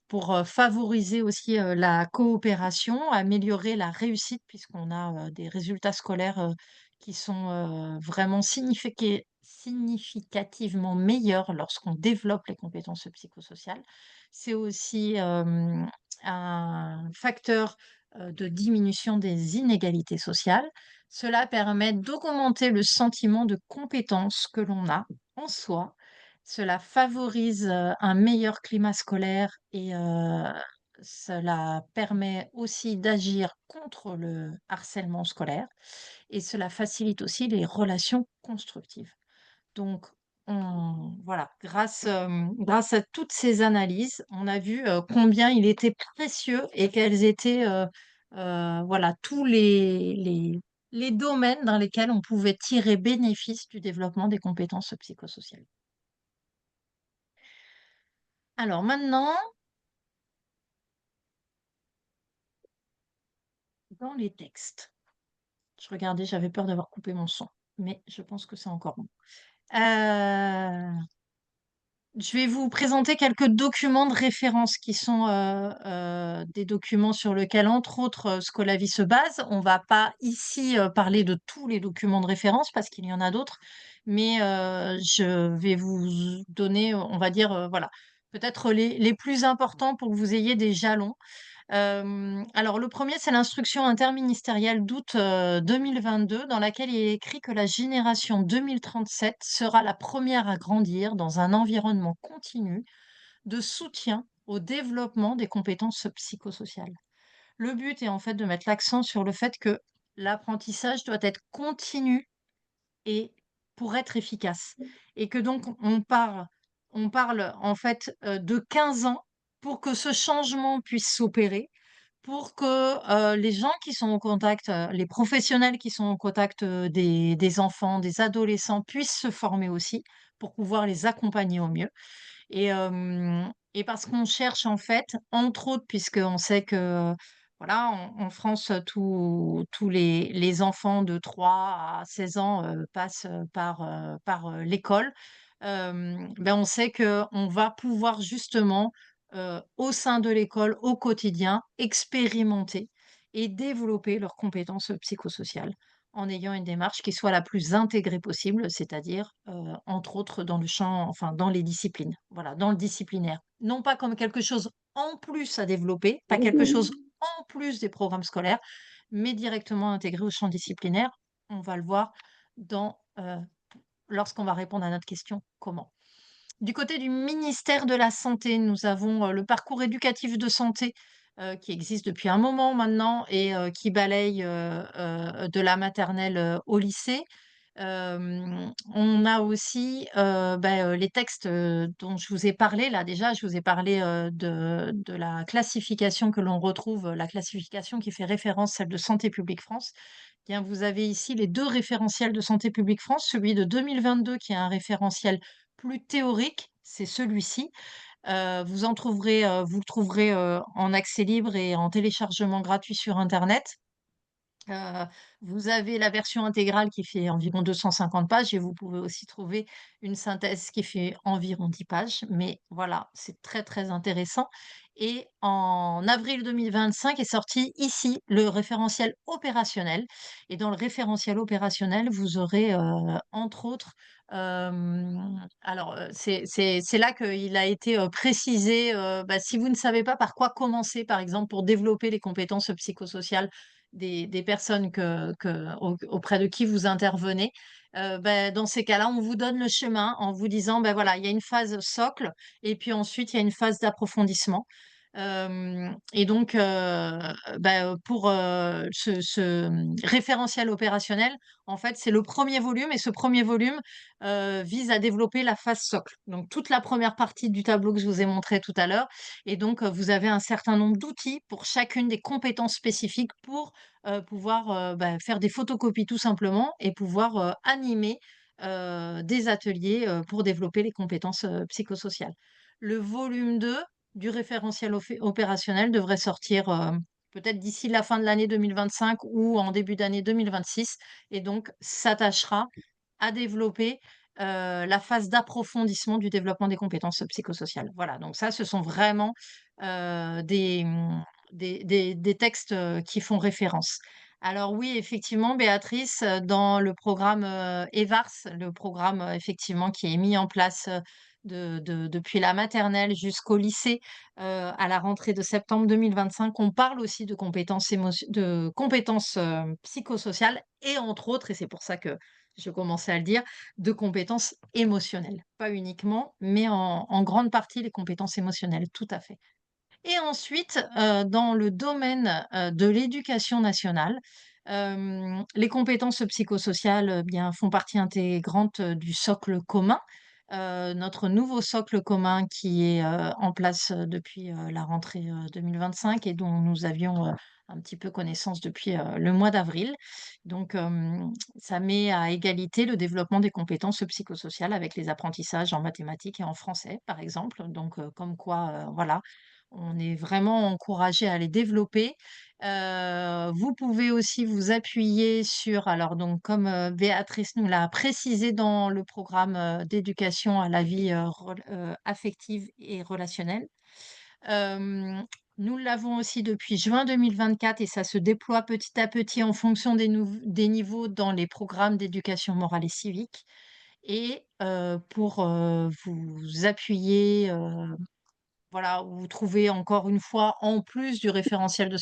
pour, favoriser aussi, la coopération, améliorer la réussite puisqu'on a, des résultats scolaires, qui sont, vraiment significativement meilleurs lorsqu'on développe les compétences psychosociales. C'est aussi, un facteur, de diminution des inégalités sociales. Cela permet d'augmenter le sentiment de compétence que l'on a en soi. Cela favorise, un meilleur climat scolaire et cela permet aussi d'agir contre le harcèlement scolaire et cela facilite aussi les relations constructives. Donc, voilà, grâce à toutes ces analyses, on a vu, combien il était précieux et quels étaient, voilà, tous les domaines dans lesquels on pouvait tirer bénéfice du développement des compétences psychosociales. Alors maintenant, dans les textes, je regardais, j'avais peur d'avoir coupé mon son, mais je pense que c'est encore bon. Je vais vous présenter quelques documents de référence qui sont, des documents sur lesquels, entre autres, Scolavi se base. On va pas ici, parler de tous les documents de référence parce qu'il y en a d'autres, mais je vais vous donner, on va dire, voilà, peut-être les plus importants pour que vous ayez des jalons. Alors le premier, c'est l'instruction interministérielle d'août, 2022 dans laquelle il est écrit que la génération 2037 sera la première à grandir dans un environnement continu de soutien au développement des compétences psychosociales. Le but est en fait de mettre l'accent sur le fait que l'apprentissage doit être continu et pour être efficace et que donc on parle en fait, de 15 ans pour que ce changement puisse s'opérer, pour que, les gens qui sont au contact, les professionnels qui sont au contact, des enfants, des adolescents puissent se former aussi pour pouvoir les accompagner au mieux. Et parce qu'on cherche en fait, entre autres, puisqu'on sait que, voilà, en France, tous les enfants de 3 à 16 ans, passent, par l'école. Ben, on sait qu'on va pouvoir justement, au sein de l'école, au quotidien, expérimenter et développer leurs compétences, psychosociales en ayant une démarche qui soit la plus intégrée possible, c'est-à-dire, entre autres dans le champ enfin dans les disciplines, voilà, dans le disciplinaire. Non pas comme quelque chose en plus à développer, pas quelque chose en plus des programmes scolaires, mais directement intégré au champ disciplinaire. On va le voir dans, lorsqu'on va répondre à notre question: «Comment?». Du côté du ministère de la santé, nous avons, le parcours éducatif de santé, qui existe depuis un moment maintenant et qui balaye, de la maternelle, au lycée. On a aussi, les textes, dont je vous ai parlé là déjà. Je vous ai parlé, de la classification que l'on retrouve, la classification qui fait référence, celle de Santé publique France. Bien, vous avez ici les 2 référentiels de Santé publique France, celui de 2022 qui est un référentiel plus théorique, c'est celui-ci. Vous le trouverez, en accès libre et en téléchargement gratuit sur internet. Heu, vous avez la version intégrale qui fait environ 250 pages et vous pouvez aussi trouver une synthèse qui fait environ 10 pages. Mais voilà, c'est très, très intéressant et en avril 2025 est sorti ici le référentiel opérationnel et dans le référentiel opérationnel, vous aurez, entre autres, alors, c'est là qu'il a été, précisé, si vous ne savez pas par quoi commencer, par exemple, pour développer les compétences psychosociales des personnes auprès de qui vous intervenez, dans ces cas-là, on vous donne le chemin en vous disant: voilà, il y a une phase socle et puis ensuite il y a une phase d'approfondissement». Hem et donc pour, référentiel opérationnel, en fait, c'est le premier volume et ce premier volume, vise à développer la phase socle. Donc toute la première partie du tableau que je vous ai montré tout à l'heure et donc vous avez un certain nombre d'outils pour chacune des compétences spécifiques pour, pouvoir, faire des photocopies tout simplement et pouvoir, animer, des ateliers, pour développer les compétences, psychosociales. Le volume 2 du référentiel opérationnel devrait sortir, peut-être d'ici la fin de l'année 2025 ou en début d'année 2026 et donc s'attachera à développer, la phase d'approfondissement du développement des compétences psychosociales. Voilà, donc ça, ce sont vraiment, des textes, qui font référence. Alors oui, effectivement, Béatrice, dans le programme, EVARS, le programme, effectivement qui est mis en place, depuis la maternelle jusqu'au lycée, à la rentrée de septembre 2025, on parle aussi de compétences psychosociales et entre autres, et c'est pour ça que je commençais à le dire, de compétences émotionnelles. Pas uniquement, mais en grande partie les compétences émotionnelles, tout à fait. Et ensuite, dans le domaine, de l'éducation nationale, les compétences psychosociales, bien, font partie intégrante, du socle commun. Notre nouveau socle commun qui est, en place, depuis, la rentrée, 2025 et dont nous avions, un petit peu connaissance depuis, le mois d'avril. Donc, ça met à égalité le développement des compétences psychosociales avec les apprentissages en mathématiques et en français, par exemple. Donc, comme quoi, voilà, on est vraiment encouragé à les développer. Vous pouvez aussi vous appuyer sur alors donc comme, Béatrice nous l'a précisé dans le programme, d'éducation à la vie, affective et relationnelle. Hem, Nous l'avons aussi depuis juin 2024 et ça se déploie petit à petit en fonction des niveaux dans les programmes d'éducation morale et civique et pour, vous appuyer, voilà, où vous trouvez encore une fois, en plus du référentiel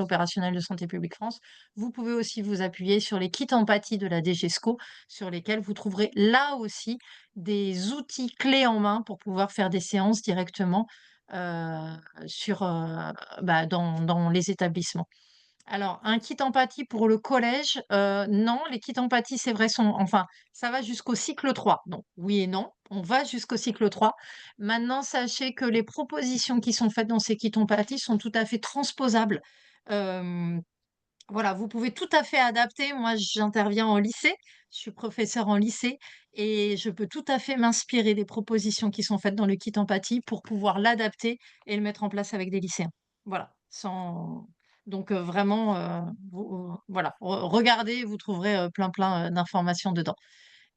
opérationnel de Santé publique France, vous pouvez aussi vous appuyer sur les kits empathie de la DGESCO, sur lesquels vous trouverez là aussi des outils clés en main pour pouvoir faire des séances directement euh, dans les établissements. Alors, un kit empathie pour le collège, non, les kits empathie, c'est vrai, ça va jusqu'au cycle 3. Donc, oui et non, on va jusqu'au cycle 3. Maintenant, sachez que les propositions qui sont faites dans ces kits empathie sont tout à fait transposables. Euh, voilà, vous pouvez tout à fait adapter. Moi, j'interviens en lycée, je suis professeure en lycée et je peux tout à fait m'inspirer des propositions qui sont faites dans le kit empathie pour pouvoir l'adapter et le mettre en place avec des lycéens. Voilà, donc vraiment, voilà, regardez, vous trouverez plein d'informations dedans.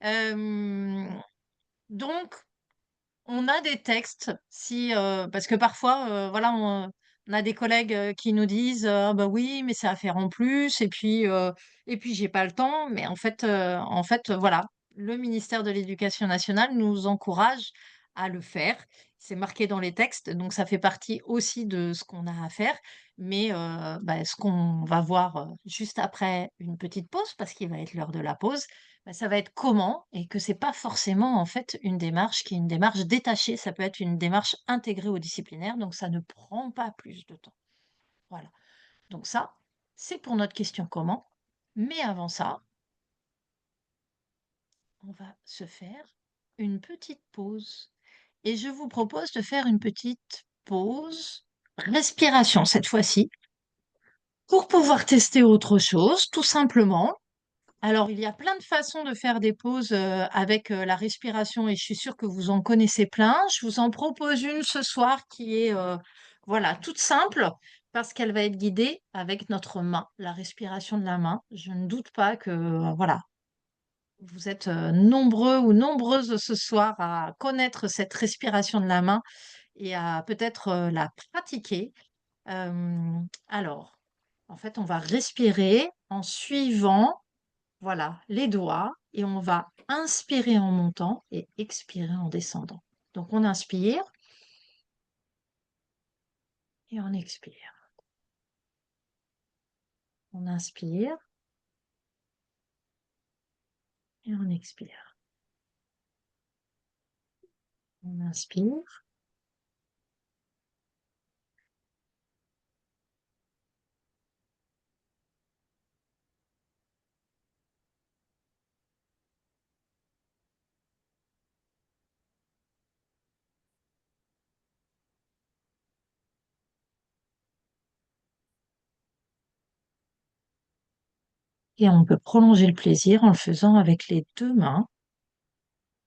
Euh, donc, on a des textes, parce que parfois, voilà, on a des collègues qui nous disent ah bah oui, mais c'est à faire en plus, et puis j'ai pas le temps. Mais voilà, le ministère de l'Éducation nationale nous encourage à le faire. C'est marqué dans les textes, donc ça fait partie aussi de ce qu'on a à faire. Mais ce qu'on va voir juste après une petite pause, parce qu'il va être l'heure de la pause, bah, ça va être comment et que c'est pas forcément en fait une démarche qui est une démarche détachée, ça peut être une démarche intégrée au disciplinaire, donc ça ne prend pas plus de temps. Voilà. Donc ça, c'est pour notre question comment. Mais avant ça, on va se faire une petite pause. Et je vous propose de faire une petite pause respiration cette fois-ci pour pouvoir tester autre chose, tout simplement. Alors, il y a plein de façons de faire des pauses avec la respiration et je suis sûre que vous en connaissez plein. Je vous en propose une ce soir qui est voilà, toute simple parce qu'elle va être guidée avec notre main, la respiration de la main. Je ne doute pas que voilà, vous êtes nombreux ou nombreuses ce soir à connaître cette respiration de la main et à peut-être la pratiquer. Alors, en fait, on va respirer en suivant voilà, les doigts et on va inspirer en montant et expirer en descendant. Donc on inspire et on expire. On inspire et on expire. On inspire et on peut prolonger le plaisir en le faisant avec les deux mains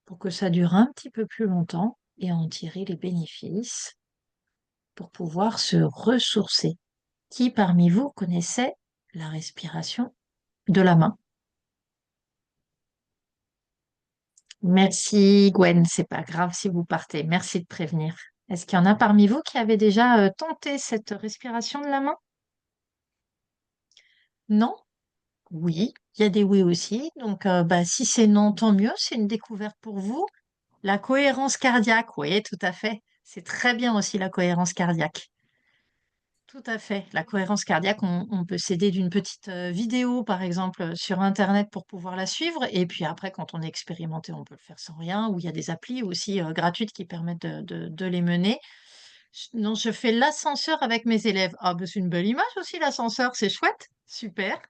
pour que ça dure un petit peu plus longtemps et en tirer les bénéfices pour pouvoir se ressourcer. Qui parmi vous connaissait la respiration de la main? Merci Gwen, c'est pas grave si vous partez. Merci de prévenir. Est-ce qu'il y en a parmi vous qui avaient déjà tenté cette respiration de la main? Non? Oui, il y a des oui aussi. Donc, si c'est non, tant mieux, c'est une découverte pour vous. La cohérence cardiaque, oui, tout à fait. C'est très bien aussi la cohérence cardiaque. Tout à fait. La cohérence cardiaque, on peut s'aider d'une petite vidéo, par exemple, sur Internet pour pouvoir la suivre. Et puis après, quand on est expérimenté, on peut le faire sans rien. Ou il y a des applis aussi gratuites qui permettent de les mener. Non, je fais l'ascenseur avec mes élèves. Ah, bah, c'est une belle image aussi, l'ascenseur. C'est chouette. Super.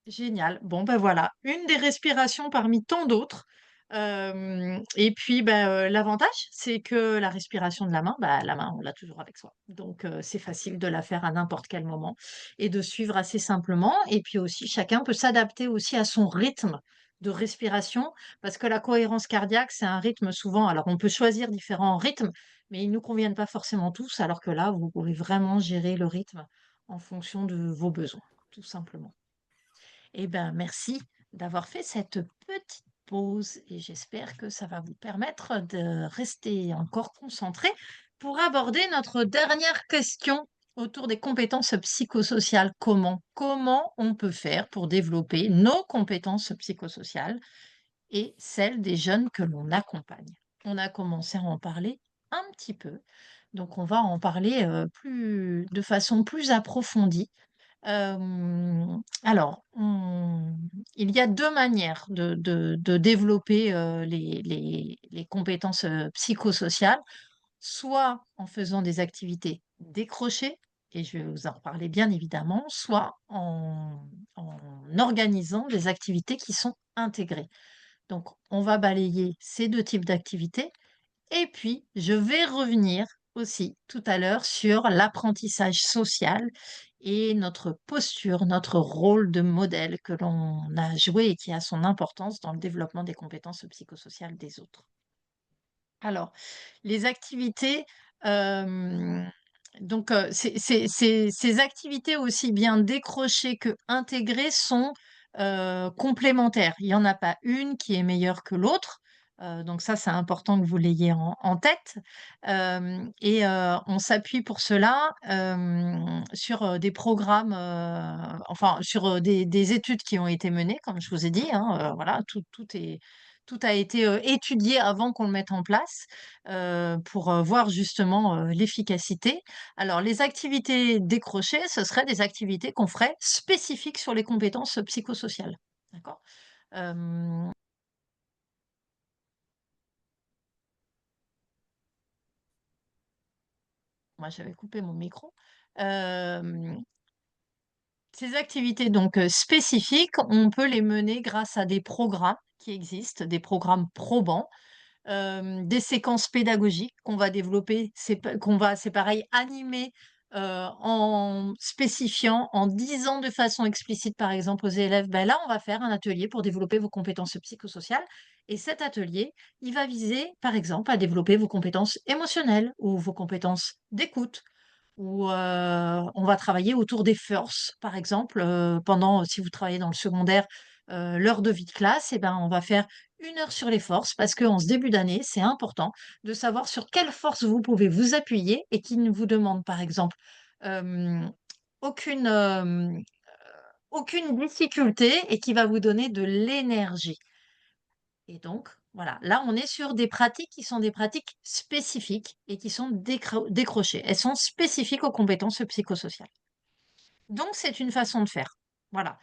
Génial. Bon, ben voilà, une des respirations parmi tant d'autres. Et puis, l'avantage, c'est que la respiration de la main, on l'a toujours avec soi. Donc, c'est facile de la faire à n'importe quel moment et de suivre assez simplement. Et puis aussi, chacun peut s'adapter aussi à son rythme de respiration, parce que la cohérence cardiaque, c'est un rythme souvent. Alors, on peut choisir différents rythmes, mais ils ne nous conviennent pas forcément tous, alors que là, vous pouvez vraiment gérer le rythme en fonction de vos besoins, tout simplement. Eh ben, merci d'avoir fait cette petite pause et j'espère que ça va vous permettre de rester encore concentré pour aborder notre dernière question autour des compétences psychosociales. Comment on peut faire pour développer nos compétences psychosociales et celles des jeunes que l'on accompagne? On a commencé à en parler un petit peu, donc on va en parler de façon plus approfondie. Alors, il y a 2 manières de développer, les compétences, psychosociales. Soit en faisant des activités décrochées, et je vais vous en reparler bien évidemment, soit en organisant des activités qui sont intégrées. Donc on va balayer ces 2 types d'activités et puis, je vais revenir aussi tout à l'heure sur l'apprentissage social et notre posture, notre rôle de modèle que l'on a joué et qui a son importance dans le développement des compétences psychosociales des autres. Alors, les activités, hem, donc ces activités aussi bien décrochées que intégrées sont, complémentaires. Il y en a pas une qui est meilleure que l'autre, donc ça, c'est important que vous l'ayez en tête. On s'appuie pour cela, sur, des programmes, enfin sur, des études qui ont été menées, comme je vous ai dit, hein, voilà, tout a été, étudié avant qu'on le mette en place, pour, voir justement, l'efficacité. Alors les activités décrochées, ce seraient des activités qu'on ferait spécifiques sur les compétences, psychosociales. D'accord? Hem, Moi j'avais coupé mon micro. Hem, Ces activités donc, spécifiques, on peut les mener grâce à des programmes qui existent, des programmes probants. Des séquences pédagogiques qu'on va développer, c'est pareil, animer, en spécifiant, en disant de façon explicite, par exemple, aux élèves: «Ben là, on va faire un atelier pour développer vos compétences psychosociales et cet atelier, il va viser, par exemple, à développer vos compétences émotionnelles ou vos compétences d'écoute ou, on va travailler autour des forces, par exemple, pendant si vous travaillez dans le secondaire, l'heure de vie de classe et ben, on va faire 1 heure sur les forces parce qu'en ce début d'année, c'est important de savoir sur quelles forces vous pouvez vous appuyer et qui ne vous demandent, par exemple, hem, aucune, aucune difficulté et qui va vous donner de l'énergie. Et donc, voilà, là, on est sur des pratiques qui sont des pratiques spécifiques et qui sont décrochées. Elles sont spécifiques aux compétences psychosociales. Donc, c'est une façon de faire. Voilà.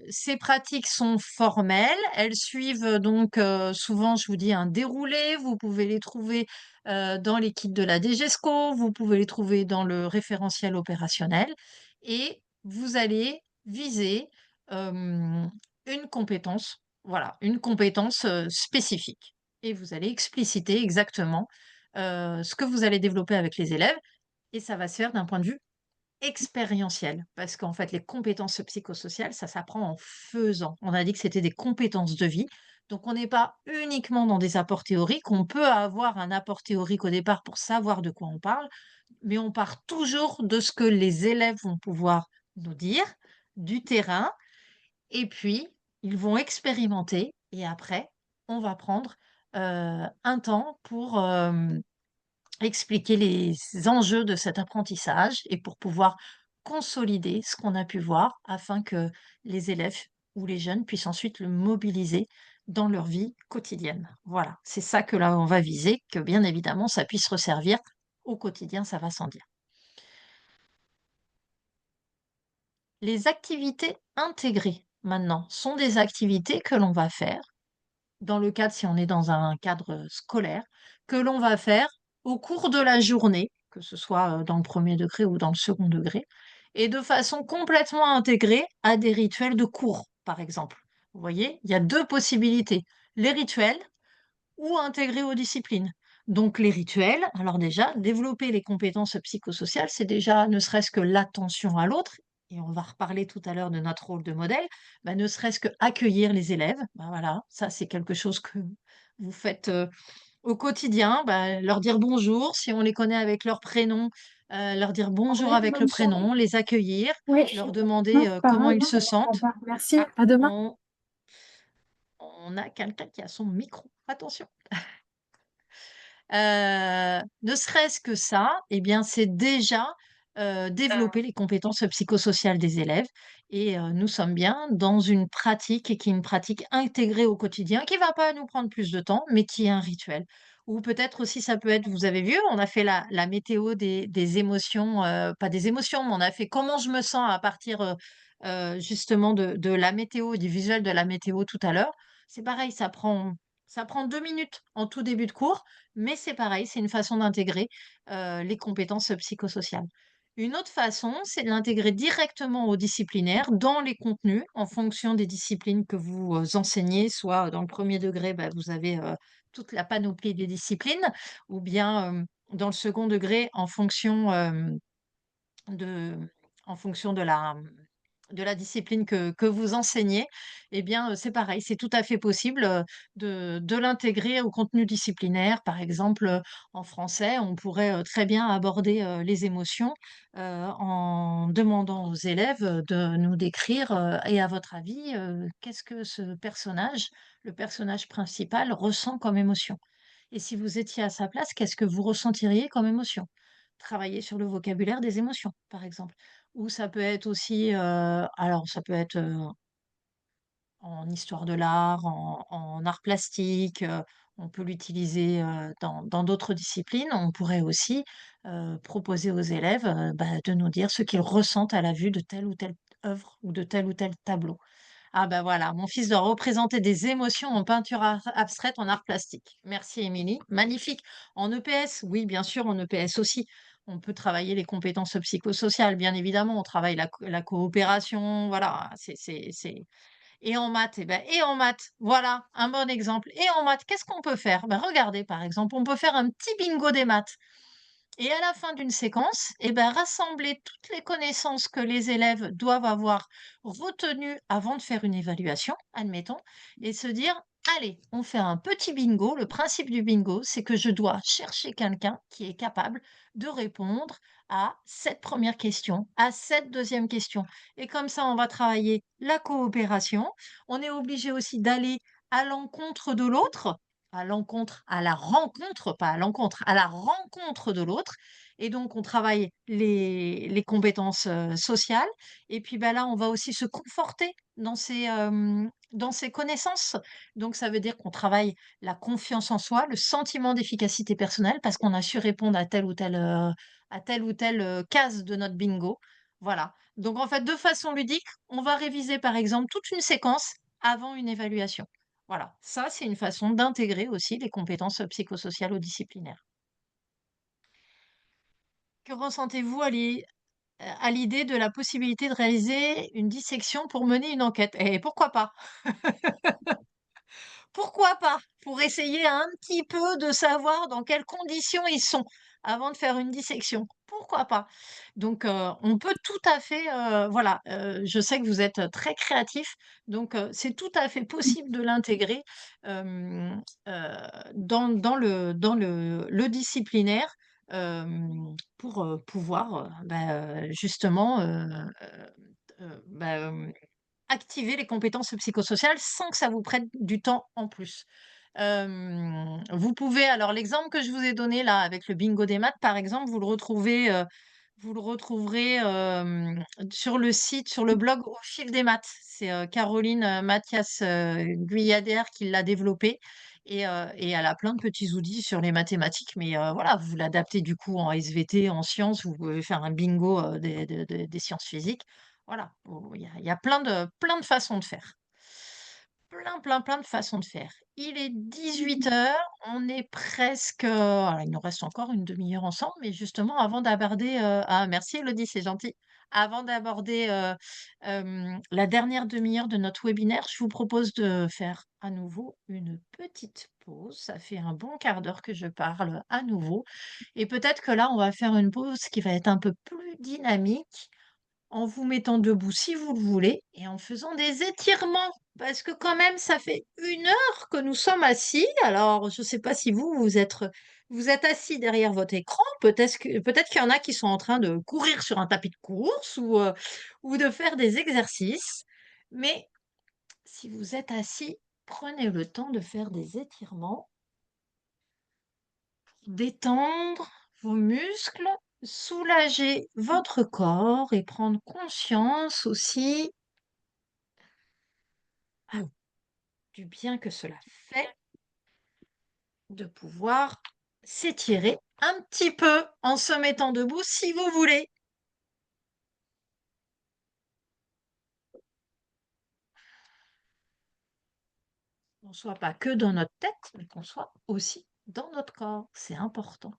Ces pratiques sont formelles. Elles suivent donc souvent, je vous dis, un déroulé. Vous pouvez les trouver dans les kits de la DGESCO, vous pouvez les trouver dans le référentiel opérationnel et vous allez viser une compétence, voilà, une compétence spécifique. Et vous allez expliciter exactement ce que vous allez développer avec les élèves et ça va se faire d'un point de vue expérientiel, parce qu'en fait, les compétences psychosociales, ça s'apprend en faisant. On a dit que c'était des compétences de vie. Donc, on n'est pas uniquement dans des apports théoriques. On peut avoir un apport théorique au départ pour savoir de quoi on parle, mais on part toujours de ce que les élèves vont pouvoir nous dire, du terrain, et puis ils vont expérimenter, et après, on va prendre un temps pour expliquer les enjeux de cet apprentissage et pour pouvoir consolider ce qu'on a pu voir afin que les élèves ou les jeunes puissent ensuite le mobiliser dans leur vie quotidienne. Voilà, c'est ça que là, on va viser, que bien évidemment, ça puisse resservir au quotidien, ça va sans dire. Les activités intégrées, maintenant, sont des activités que l'on va faire dans le cadre si on est dans un cadre, scolaire, que l'on va faire au cours de la journée, que ce soit, dans le premier degré ou dans le second degré et de façon complètement intégrée à des rituels de cours, par exemple. Vous voyez? Il y a 2 possibilités. Les rituels ou intégrés aux disciplines. Donc les rituels, alors déjà, développer les compétences psychosociales, c'est déjà ne serait-ce que l'attention à l'autre, et on va reparler tout à l'heure de notre rôle de modèle, bah, ne serait-ce que accueillir les élèves, bah, voilà, ça c'est quelque chose que vous faites, au quotidien, bah, leur dire bonjour, si on les connaît avec leur prénom, leur dire bonjour Parler, avec le bonne soirée. prénom, les accueillir, Oui, leur non, demander, c'est pas comment grave, ils non, se ça m'entend sentent. pas. Merci, Ah, à demain. on a quelqu'un qui a son micro, attention. Ne serait-ce que ça, eh bien, c'est déjà, développer les compétences psychosociales des élèves et nous sommes bien dans une pratique et qui est une pratique intégrée au quotidien, qui va pas nous prendre plus de temps, mais qui est un rituel. Ou peut-être aussi ça peut être vous avez vu, on a fait la météo des émotions, pas des émotions, mais on a fait comment je me sens à partir, justement de la météo, du visuel de la météo tout à l'heure. C'est pareil, ça prend 2 minutes en tout début de cours mais c'est pareil, c'est une façon d'intégrer, les compétences, psychosociales. Une autre façon, c'est de l'intégrer directement au disciplinaire, dans les contenus, en fonction des disciplines que vous, enseignez. Soit dans le premier degré, bah, vous avez, toute la panoplie des disciplines ou bien, dans le second degré, de en fonction de la discipline que vous enseignez, eh bien, c'est pareil, c'est tout à fait possible, de l'intégrer au contenu disciplinaire. Par exemple, en français, on pourrait, très bien aborder, les émotions, en demandant aux élèves, de nous décrire, et à votre avis, qu'est-ce que ce personnage, le personnage principal ressent comme émotion? Et si vous étiez à sa place, qu'est-ce que vous ressentiriez comme émotion? Travailler sur le vocabulaire des émotions, par exemple. Ou ça peut être aussi, alors ça peut être, en histoire de l'art, en art plastique, on peut l'utiliser, dans d'autres disciplines. On pourrait aussi, proposer aux élèves, bah, de nous dire ce qu'ils ressentent à la vue de telle ou telle œuvre ou de tel ou tel tableau. Ah bah voilà, mon fils doit représenter des émotions en peinture abstraite en art plastique. Merci Émilie, magnifique. En EPS, oui, bien sûr, en EPS aussi. On peut travailler les compétences psychosociales, bien évidemment. On travaille la coopération, voilà. Et en maths, et en maths, voilà, un bon exemple. Et en maths, qu'est-ce qu'on peut faire? Ben regardez, par exemple, on peut faire un petit bingo des maths. Et à la fin d'une séquence, rassembler toutes les connaissances que les élèves doivent avoir retenues avant de faire une évaluation, admettons, et se dire, allez, on fait un petit bingo. Le principe du bingo, c'est que je dois chercher quelqu'un qui est capable de répondre à cette première question, à cette deuxième question. Et comme ça, on va travailler la coopération. On est obligé aussi d'aller à l'encontre de l'autre, à la rencontre, pas à l'encontre, à la rencontre de l'autre. Et donc, on travaille les compétences, sociales. Et puis, bah, là, on va aussi se conforter dans ses connaissances. Donc, ça veut dire qu'on travaille la confiance en soi, le sentiment d'efficacité personnelle, parce qu'on a su répondre à telle ou telle, case de notre bingo. Voilà. Donc, en fait, de façon ludique, on va réviser, par exemple, toute une séquence avant une évaluation. Voilà, ça, c'est une façon d'intégrer aussi les compétences, psychosociales au disciplinaire. Que ressentez-vous à l'idée de la possibilité de réaliser une dissection pour mener une enquête? Et pourquoi pas? Pourquoi pas? Pour essayer un petit peu de savoir dans quelles conditions ils sont avant de faire une dissection. Pourquoi pas? Donc, on peut tout à fait, voilà, je sais que vous êtes très créatifs, donc, c'est tout à fait possible de l'intégrer, hem, dans le disciplinaire, pour, pouvoir, justement, activer les compétences psychosociales sans que ça vous prenne du temps en plus. Vous pouvez alors l'exemple que je vous ai donné là avec le bingo des maths par exemple, vous le retrouvez, Vous le retrouverez, sur le site, sur le blog Au fil des maths. C'est, Caroline, Mathias, Guyader qui l'a développé et elle a plein de petits outils sur les mathématiques, mais voilà, vous l'adaptez du coup en SVT, en sciences, vous pouvez faire un bingo, des sciences physiques. Voilà, il y a plein de façons de faire. Plein, plein, plein de façons de faire. Il est 18 heures, on est presque, alors il nous reste encore une demi-heure ensemble, mais justement avant d'aborder, ah merci Élodie, c'est gentil. Avant d'aborder, la dernière demi-heure de notre webinaire, je vous propose de faire à nouveau une petite pause. Ça fait un bon quart d'heure que je parle à nouveau et peut-être que là, on va faire une pause qui va être un peu plus dynamique en vous mettant debout si vous le voulez et en faisant des étirements. Parce que quand même, ça fait 1 heure que nous sommes assis. Alors, je ne sais pas si vous êtes assis derrière votre écran. Peut-être qu'il y en a qui sont en train de courir sur un tapis de course ou de faire des exercices. Mais si vous êtes assis, prenez le temps de faire des étirements, détendre vos muscles, soulager votre corps et prendre conscience aussi du bien que cela fait de pouvoir s'étirer un petit peu en se mettant debout si vous voulez. Qu'on ne soit pas que dans notre tête, mais qu'on soit aussi dans notre corps. C'est important.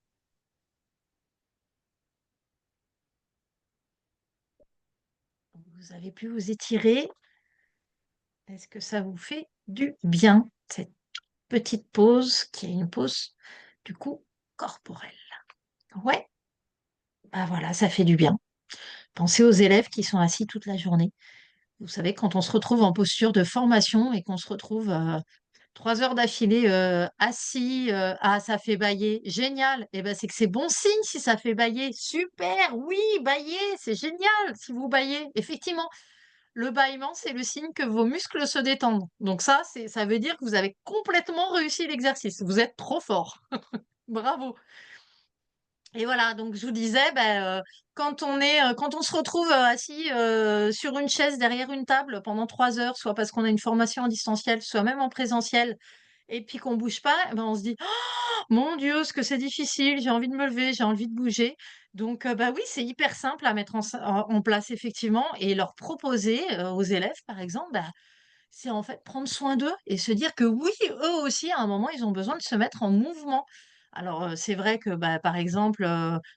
Vous avez pu vous étirer. Est-ce que ça vous fait du bien, cette petite pause qui est une pause du coup corporelle? Ouais, bah voilà, ça fait du bien. Pensez aux élèves qui sont assis toute la journée. Vous savez, quand on se retrouve en posture de formation et qu'on se retrouve 3 heures d'affilée assis, ah, ça fait bâiller, génial. Et ben, c'est que c'est bon signe si ça fait bâiller. Super, oui, bâiller, c'est génial si vous bâillez. Effectivement, le bâillement, c'est le signe que vos muscles se détendent. Donc ça veut dire que vous avez complètement réussi l'exercice. Vous êtes trop fort. Bravo. Et voilà, donc je vous disais, quand on se retrouve assis sur une chaise derrière une table pendant 3 heures, soit parce qu'on a une formation en distanciel, soit même en présentiel, et puis qu'on bouge pas, eh ben on se dit, oh, mon Dieu, ce que c'est difficile, j'ai envie de me lever, j'ai envie de bouger. Donc, bah oui, c'est hyper simple à mettre en place effectivement et leur proposer aux élèves, par exemple, bah, c'est en fait prendre soin d'eux et se dire que oui, eux aussi, à un moment, ils ont besoin de se mettre en mouvement. Alors, c'est vrai que, bah, par exemple,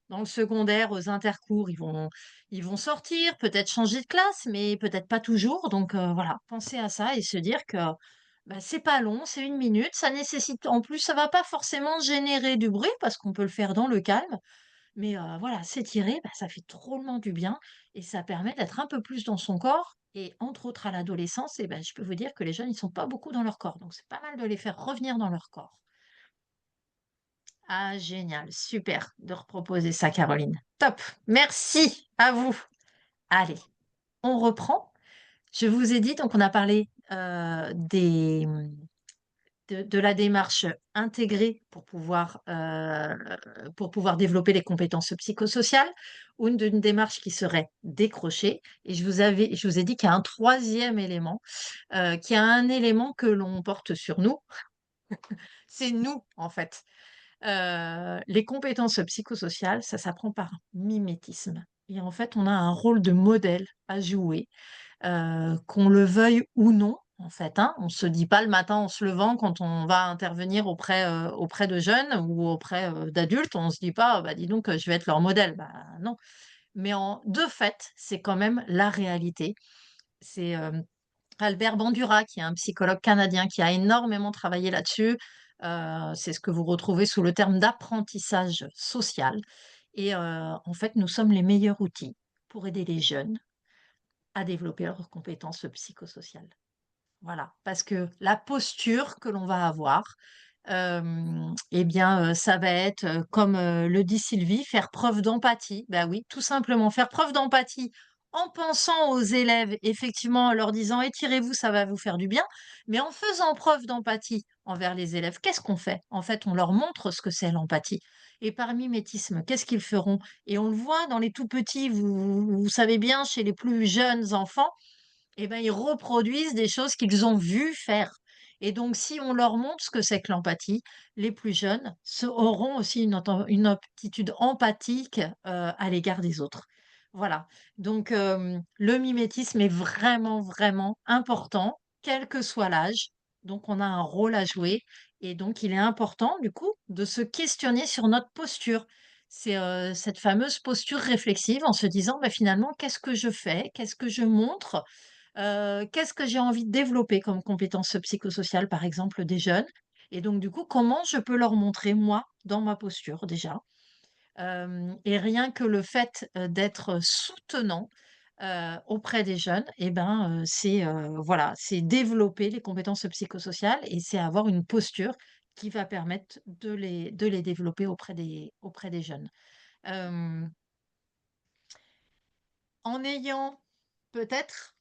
dans le secondaire, aux intercours, ils vont sortir, peut-être changer de classe, mais peut-être pas toujours. Donc, voilà, penser à ça et se dire que, bah, c'est pas long, c'est 1 minute. Ça nécessite en plus, ça va pas forcément générer du bruit parce qu'on peut le faire dans le calme. Mais voilà, s'étirer, bah, ça fait drôlement du bien et ça permet d'être un peu plus dans son corps et entre autres à l'adolescence et ben, je peux vous dire que les jeunes, ils sont pas beaucoup dans leur corps, donc c'est pas mal de les faire revenir dans leur corps. Ah génial, super de reproposer ça Caroline. Top, merci à vous. Allez, on reprend. Je vous ai dit donc on a parlé, de la démarche intégrée pour pouvoir développer les compétences psychosociales ou d'une démarche qui serait décrochée. Et je vous ai dit qu'il y a un troisième élément, qu'il y a un élément que l'on porte sur nous, c'est nous en fait. Les compétences psychosociales, ça s'apprend par mimétisme. Et en fait, on a un rôle de modèle à jouer qu'on le veuille ou non, en fait, hein. On ne se dit pas le matin en se levant quand on va intervenir auprès de jeunes ou auprès, d'adultes, on ne se dit pas: «Bah, dis donc, je vais être leur modèle». Bah, non. Mais de fait, c'est quand même la réalité. C'est, Albert Bandura, qui est un psychologue canadien qui a énormément travaillé là-dessus. C'est ce que vous retrouvez sous le terme d'apprentissage social et en fait, nous sommes les meilleurs outils pour aider les jeunes à développer leurs compétences psychosociales. Voilà, parce que la posture que l'on va avoir, eh bien, ça va être, comme, le dit Sylvie, faire preuve d'empathie. Bah oui, tout simplement faire preuve d'empathie en pensant aux élèves, effectivement, en leur disant: «Étirez-vous, ça va vous faire du bien», mais en faisant preuve d'empathie envers les élèves, qu'est-ce qu'on fait? En fait, on leur montre ce que c'est l'empathie Et par mimétisme, qu'est-ce qu'ils feront? Et on le voit dans les tout petits, vous savez bien, chez les plus jeunes enfants, eh ben, ils reproduisent des choses qu'ils ont vues faire. Et donc, si on leur montre ce que c'est que l'empathie, les plus jeunes auront aussi une aptitude empathique à l'égard des autres. Voilà. Donc, le mimétisme est vraiment, vraiment important, quel que soit l'âge. Donc, on a un rôle à jouer. Et donc, il est important, du coup, de se questionner sur notre posture. C'est cette fameuse posture réflexive en se disant, bah, finalement, qu'est-ce que je fais? Qu'est-ce que je montre? Qu'est-ce que j'ai envie de développer comme compétences psychosociales, par exemple, des jeunes? Et donc du coup, comment je peux leur montrer, moi, dans ma posture déjà? Et rien que le fait, d'être soutenant, auprès des jeunes et ben, c'est, voilà, c'est développer les compétences psychosociales et c'est avoir une posture qui va permettre de les développer auprès des jeunes. Hem, En ayant peut-être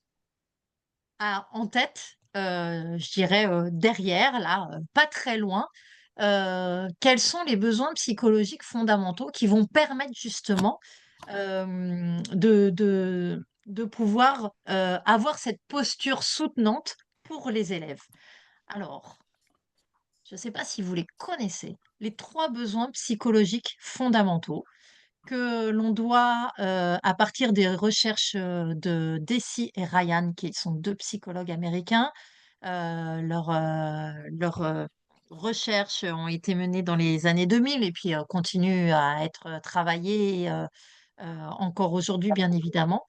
en tête, je dirais, derrière là, pas très loin, quels sont les besoins psychologiques fondamentaux qui vont permettre justement, de pouvoir, avoir cette posture soutenante pour les élèves? Alors, je ne sais pas si vous les connaissez, les 3 besoins psychologiques fondamentaux que l'on doit, à partir des recherches, de Deci et Ryan, qui sont 2 psychologues américains, leurs recherches ont été menées dans les années 2000 et puis, continuent à être, travaillées, encore aujourd'hui, bien évidemment.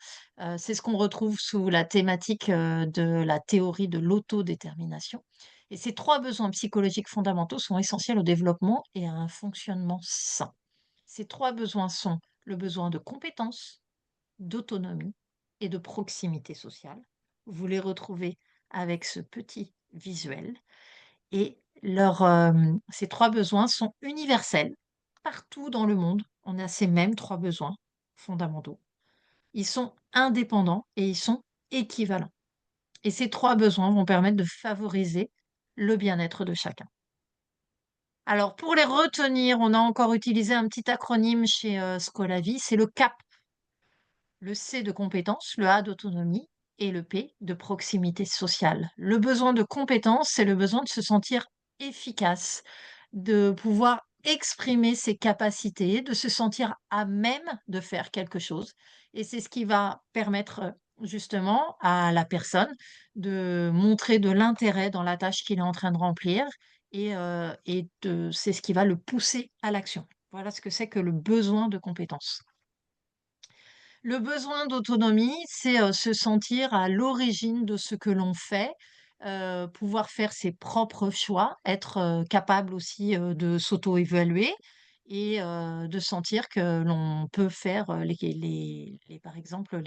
C'est ce qu'on retrouve sous la thématique, de la théorie de l'autodétermination et ces 3 besoins psychologiques fondamentaux sont essentiels au développement et à un fonctionnement sain. Ces 3 besoins sont le besoin de compétence, d'autonomie et de proximité sociale. Vous les retrouvez avec ce petit visuel et ces 3 besoins sont universels. Partout dans le monde, on a ces mêmes 3 besoins fondamentaux. Ils sont indépendants et ils sont équivalents et ces 3 besoins vont permettre de favoriser le bien-être de chacun. Alors pour les retenir, on a encore utilisé un petit acronyme chez, Scolavi, c'est le CAP. Le C de compétence, le A d'autonomie et le P de proximité sociale. Le besoin de compétence, c'est le besoin de se sentir efficace, de pouvoir exprimer ses capacités, de se sentir à même de faire quelque chose. Et c'est ce qui va permettre justement à la personne de montrer de l'intérêt dans la tâche qu'il est en train de remplir et c'est ce qui va le pousser à l'action. Voilà ce que c'est que le besoin de compétence. Le besoin d'autonomie, c'est, se sentir à l'origine de ce que l'on fait, pouvoir faire ses propres choix, être, capable aussi, de s'auto-évaluer et de sentir que l'on peut faire, les par exemple,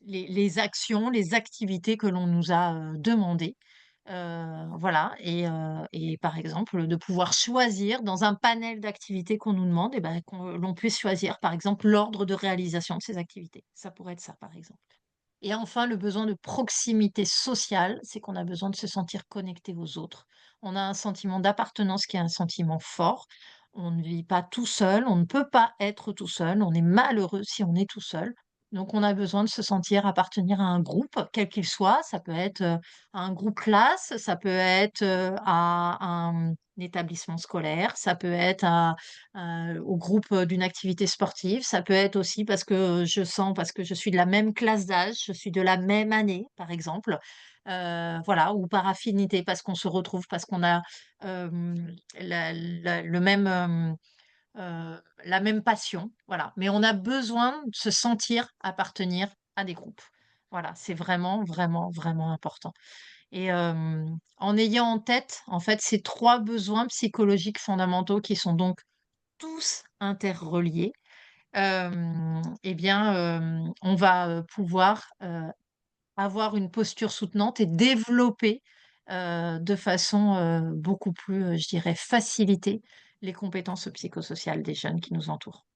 les actions, les activités que l'on nous a, demandées. Voilà et par exemple, de pouvoir choisir dans un panel d'activités qu'on nous demande et ben, qu'on l'on puisse choisir, par exemple, l'ordre de réalisation de ces activités. Ça pourrait être ça, par exemple. Et enfin, le besoin de proximité sociale, c'est qu'on a besoin de se sentir connecté aux autres. On a un sentiment d'appartenance qui est un sentiment fort. On ne vit pas tout seul, on ne peut pas être tout seul, on est malheureux si on est tout seul. Donc on a besoin de se sentir appartenir à un groupe, quel qu'il soit. Ça peut être, un groupe classe, ça peut être, à un établissement scolaire, ça peut être au groupe, d'une activité sportive. Ça peut être aussi parce que je suis de la même classe d'âge, je suis de la même année, par exemple. Voilà, ou par affinité, parce qu'on se retrouve, parce qu'on a, le même, la même passion, voilà. Mais on a besoin de se sentir appartenir à des groupes. Voilà, c'est vraiment, vraiment, vraiment important et en ayant en tête, en fait, ces 3 besoins psychologiques fondamentaux qui sont donc tous interreliés, et bien, on va, pouvoir, avoir une posture soutenante et développer, de façon, beaucoup plus, je dirais facilitée, les compétences psychosociales des jeunes qui nous entourent.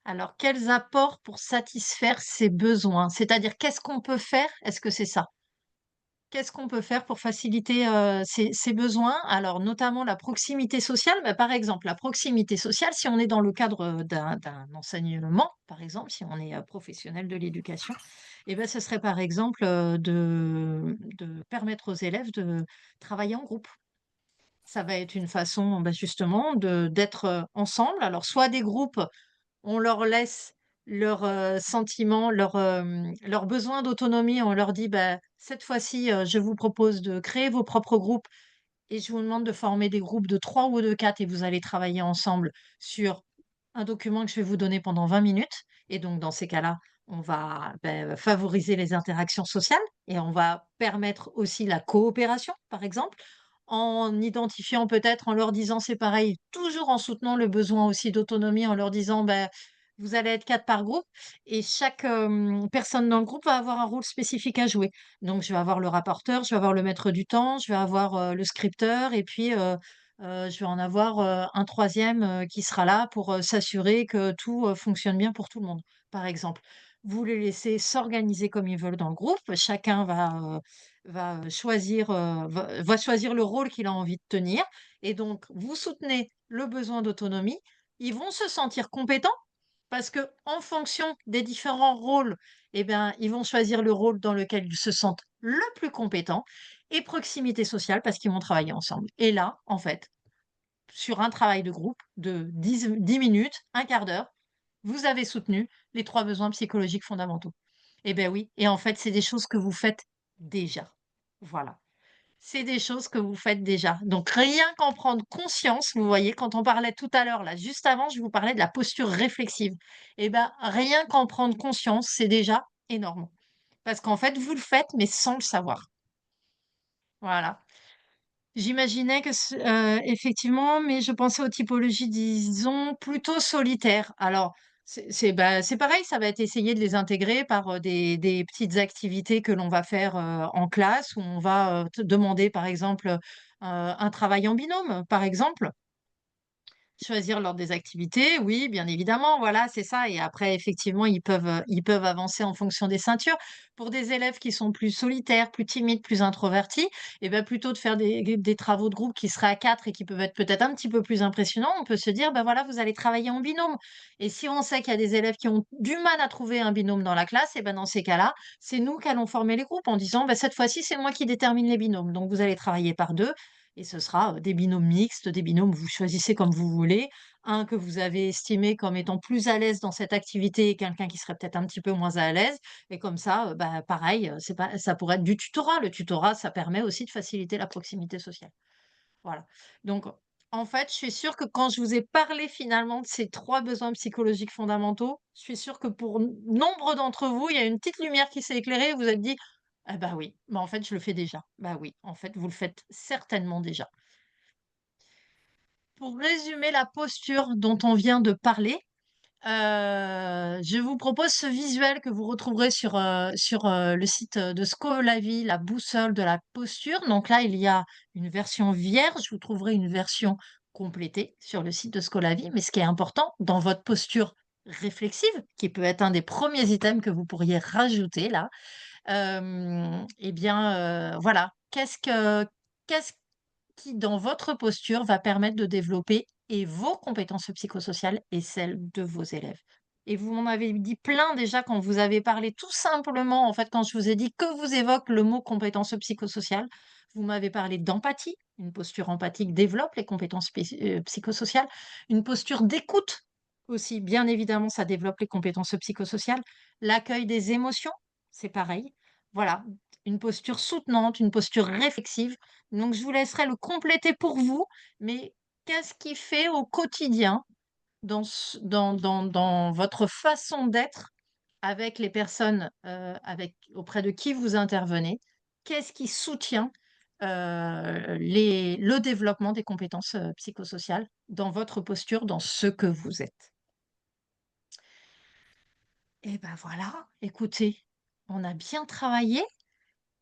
Alors quels apports pour satisfaire ces besoins? C'est-à-dire qu'est-ce qu'on peut faire? Est-ce que c'est ça? Qu'est-ce qu'on peut faire pour faciliter, ces besoins? Alors notamment la proximité sociale, bah, par exemple, la proximité sociale, si on est dans le cadre, d'un enseignement, par exemple, si on est, professionnel de l'éducation, et ben, ce serait par exemple, de permettre aux élèves de travailler en groupe. Ça va être une façon, bah, justement d'être, ensemble. Alors soit des groupes, on leur laisse leurs, sentiments, leurs besoins d'autonomie. On leur dit: «Bah, cette fois-ci, je vous propose de créer vos propres groupes et je vous demande de former des groupes de 3 ou de 4 et vous allez travailler ensemble sur un document que je vais vous donner pendant 20 minutes» et donc dans ces cas-là, on va, favoriser les interactions sociales et on va permettre aussi la coopération, par exemple, en identifiant peut-être, en leur disant c'est pareil, toujours en soutenant le besoin aussi d'autonomie, en leur disant: vous allez être 4 par groupe et chaque, personne dans le groupe va avoir un rôle spécifique à jouer». Donc je vais avoir le rapporteur, je vais avoir le maître du temps, je vais avoir, le scripteur et puis, je vais en avoir, un troisième qui sera là pour, s'assurer que tout, fonctionne bien pour tout le monde, par exemple. Vous les laissez s'organiser comme ils veulent dans le groupe. Chacun va choisir le rôle qu'il a envie de tenir et donc vous soutenez le besoin d'autonomie. Ils vont se sentir compétents parce que en fonction des différents rôles, eh bien, ils vont choisir le rôle dans lequel ils se sentent le plus compétents et proximité sociale parce qu'ils vont travailler ensemble. Et là, en fait, sur un travail de groupe de 10 minutes, un quart d'heure, vous avez soutenu les 3 besoins psychologiques fondamentaux. Eh bien oui, et en fait, c'est des choses que vous faites déjà. Voilà. C'est des choses que vous faites déjà. Donc rien qu'en prendre conscience, vous voyez, quand on parlait tout à l'heure, là, juste avant, je vous parlais de la posture réflexive. Eh ben, rien qu'en prendre conscience, c'est déjà énorme. Parce qu'en fait, vous le faites, mais sans le savoir. Voilà. J'imaginais que effectivement, mais je pensais aux typologies, disons, plutôt solitaires. Alors, c'est pareil, ça va être essayer de les intégrer par, des petites activités que l'on va faire, en classe où on va, te demander, par exemple, un travail en binôme, par exemple. Choisir l'ordre des activités, oui, bien évidemment, voilà, c'est ça et après effectivement, ils peuvent avancer en fonction des ceintures. Pour des élèves qui sont plus solitaires, plus timides, plus introvertis et ben plutôt de faire des travaux de groupe qui seraient à 4 et qui peuvent être peut-être un petit peu plus impressionnants, on peut se dire: «Ben voilà, vous allez travailler en binôme» et si on sait qu'il y a des élèves qui ont du mal à trouver un binôme dans la classe et ben dans ces cas-là, c'est nous qui allons former les groupes en disant: «Bah, cette fois-ci, c'est moi qui détermine les binômes, donc vous allez travailler par 2 et ce sera, des binômes mixtes, des binômes, vous choisissez comme vous voulez. Un que vous avez estimé comme étant plus à l'aise dans cette activité et quelqu'un qui serait peut-être un petit peu moins à l'aise et comme ça, pareil, c'est pas ça pourrait être du tutorat. Le tutorat, ça permet aussi de faciliter la proximité sociale. Voilà. Donc en fait, je suis sûre que quand je vous ai parlé finalement de ces 3 besoins psychologiques fondamentaux, je suis sûre que pour nombre d'entre vous, il y a une petite lumière qui s'est éclairée, vous vous êtes dit: «Ah bah oui, bah en fait je le fais déjà». Bah oui, en fait vous le faites certainement déjà. Pour résumer la posture dont on vient de parler, je vous propose ce visuel que vous retrouverez sur le site, de Scolavi, la boussole de la posture. Donc là, il y a une version vierge, vous trouverez une version complétée sur le site de Scolavi. Mais ce qui est important dans votre posture réflexive, qui peut être un des premiers items que vous pourriez rajouter là, et bien, voilà, qu'est-ce qui, dans votre posture, va permettre de développer et vos compétences psychosociales et celles de vos élèves. Et vous m'en avez dit plein déjà quand vous avez parlé tout simplement, en fait, quand je vous ai dit que vous évoque le mot compétences psychosociales, vous m'avez parlé d'empathie. Une posture empathique développe les compétences psychosociales. Une posture d'écoute aussi, bien évidemment, ça développe les compétences psychosociales. L'accueil des émotions, c'est pareil. Voilà, une posture soutenante, une posture réflexive donc je vous laisserai le compléter pour vous, mais qu'est-ce qui fait au quotidien dans votre façon d'être avec les personnes, auprès de qui vous intervenez? Qu'est-ce qui soutient, le développement des compétences, psychosociales dans votre posture, dans ce que vous êtes? Et ben voilà, écoutez, on a bien travaillé.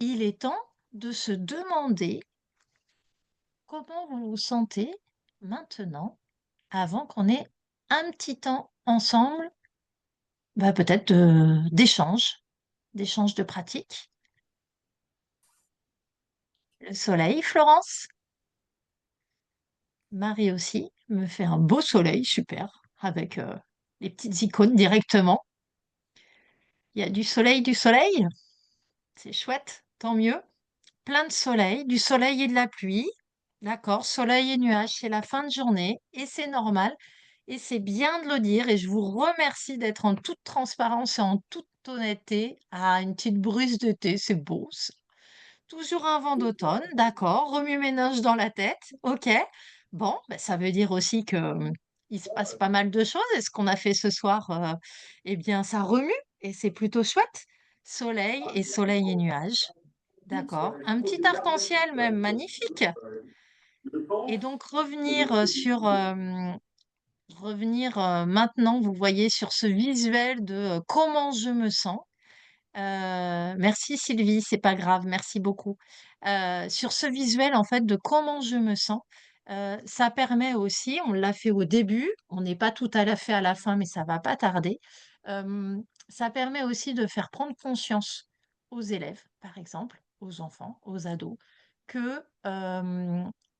Il est temps de se demander comment vous vous sentez maintenant, avant qu'on ait un petit temps ensemble, peut-être d'échange de pratique. Le soleil, Florence. Marie aussi me fait un beau soleil, super, avec les petites icônes directement. Il y a du soleil, c'est chouette, tant mieux. Plein de soleil, du soleil et de la pluie. D'accord, soleil et nuages, c'est la fin de journée et c'est normal. Et c'est bien de le dire. Et je vous remercie d'être en toute transparence et en toute honnêteté. Ah, une petite brise de thé, c'est beau. Toujours un vent d'automne, d'accord. Remue-ménage dans la tête, ok. Bon, ben, ça veut dire aussi que il se passe pas mal de choses. Et ce qu'on a fait ce soir, eh bien, ça remue et c'est plutôt chouette. Soleil et nuages. D'accord. Un petit arc-en-ciel même magnifique. Et donc revenir maintenant, vous voyez, sur ce visuel de comment je me sens. Merci Sylvie, c'est pas grave, merci beaucoup. Sur ce visuel en fait de comment je me sens, ça permet aussi, on l'a fait au début, on n'est pas tout à la fait à la fin, mais ça va pas tarder. Ça permet aussi de faire prendre conscience aux élèves, par exemple, aux enfants, aux ados, que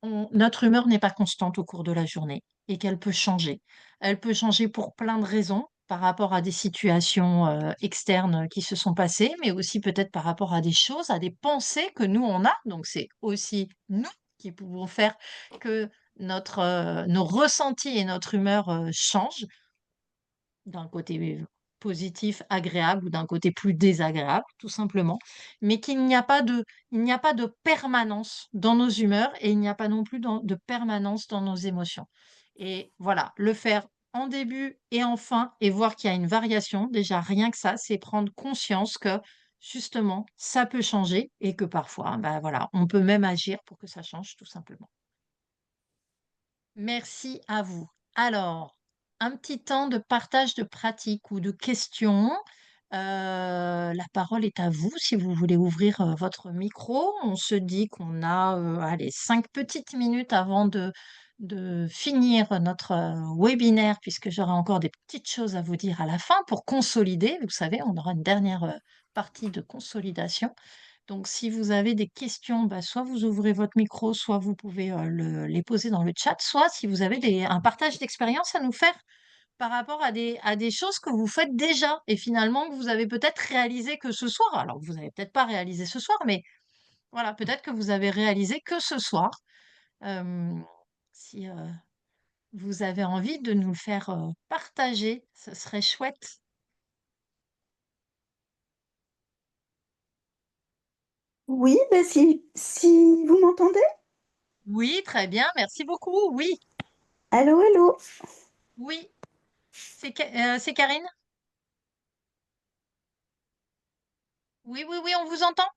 notre humeur n'est pas constante au cours de la journée et qu'elle peut changer. Elle peut changer pour plein de raisons par rapport à des situations externes qui se sont passées, mais aussi peut-être par rapport à des choses, à des pensées que nous, on a. Donc, c'est aussi nous qui pouvons faire que nos ressentis et notre humeur changent d'un côté positif, agréable ou d'un côté plus désagréable, tout simplement, mais il n'y a pas de permanence dans nos humeurs et il n'y a pas non plus de permanence dans nos émotions. Et voilà, le faire en début et en fin et voir qu'il y a une variation, déjà rien que ça, c'est prendre conscience que justement, ça peut changer et que parfois, bah voilà, on peut même agir pour que ça change tout simplement. Merci à vous. Alors, un petit temps de partage de pratiques ou de questions. La parole est à vous si vous voulez ouvrir votre micro. On se dit qu'on a allez, 5 petites minutes avant de finir notre webinaire, puisque j'aurai encore des petites choses à vous dire à la fin pour consolider. Vous savez, on aura une dernière partie de consolidation. Donc, si vous avez des questions, bah, soit vous ouvrez votre micro, soit vous pouvez les poser dans le chat, soit si vous avez un partage d'expérience à nous faire par rapport à des choses que vous faites déjà et finalement que vous avez peut-être réalisé que ce soir. Alors, vous n'avez peut-être pas réalisé ce soir, mais voilà, peut-être que vous avez réalisé que ce soir. Euh, si vous avez envie de nous le faire partager, ce serait chouette. Oui, ben si vous m'entendez? Oui, très bien, merci beaucoup. Oui, Allô, allô. oui. C'est Karine? Oui, oui, oui, on vous entend.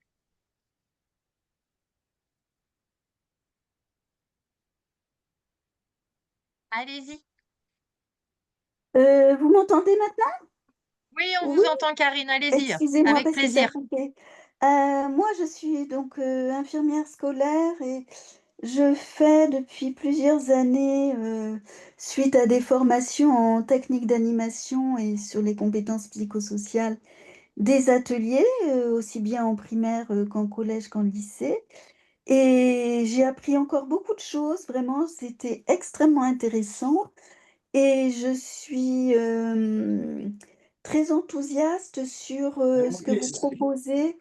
Allez-y. Vous m'entendez maintenant? Oui, on vous Oui, entend, Karine. Allez-y. excusez-moi Avec parce que ça plaisir. coupait. Moi, je suis donc infirmière scolaire et je fais depuis plusieurs années, suite à des formations en technique d'animation et sur les compétences psychosociales, des ateliers, aussi bien en primaire qu'en collège qu'en lycée. Et j'ai appris encore beaucoup de choses, vraiment, c'était extrêmement intéressant. Et je suis très enthousiaste sur ce que vous proposez,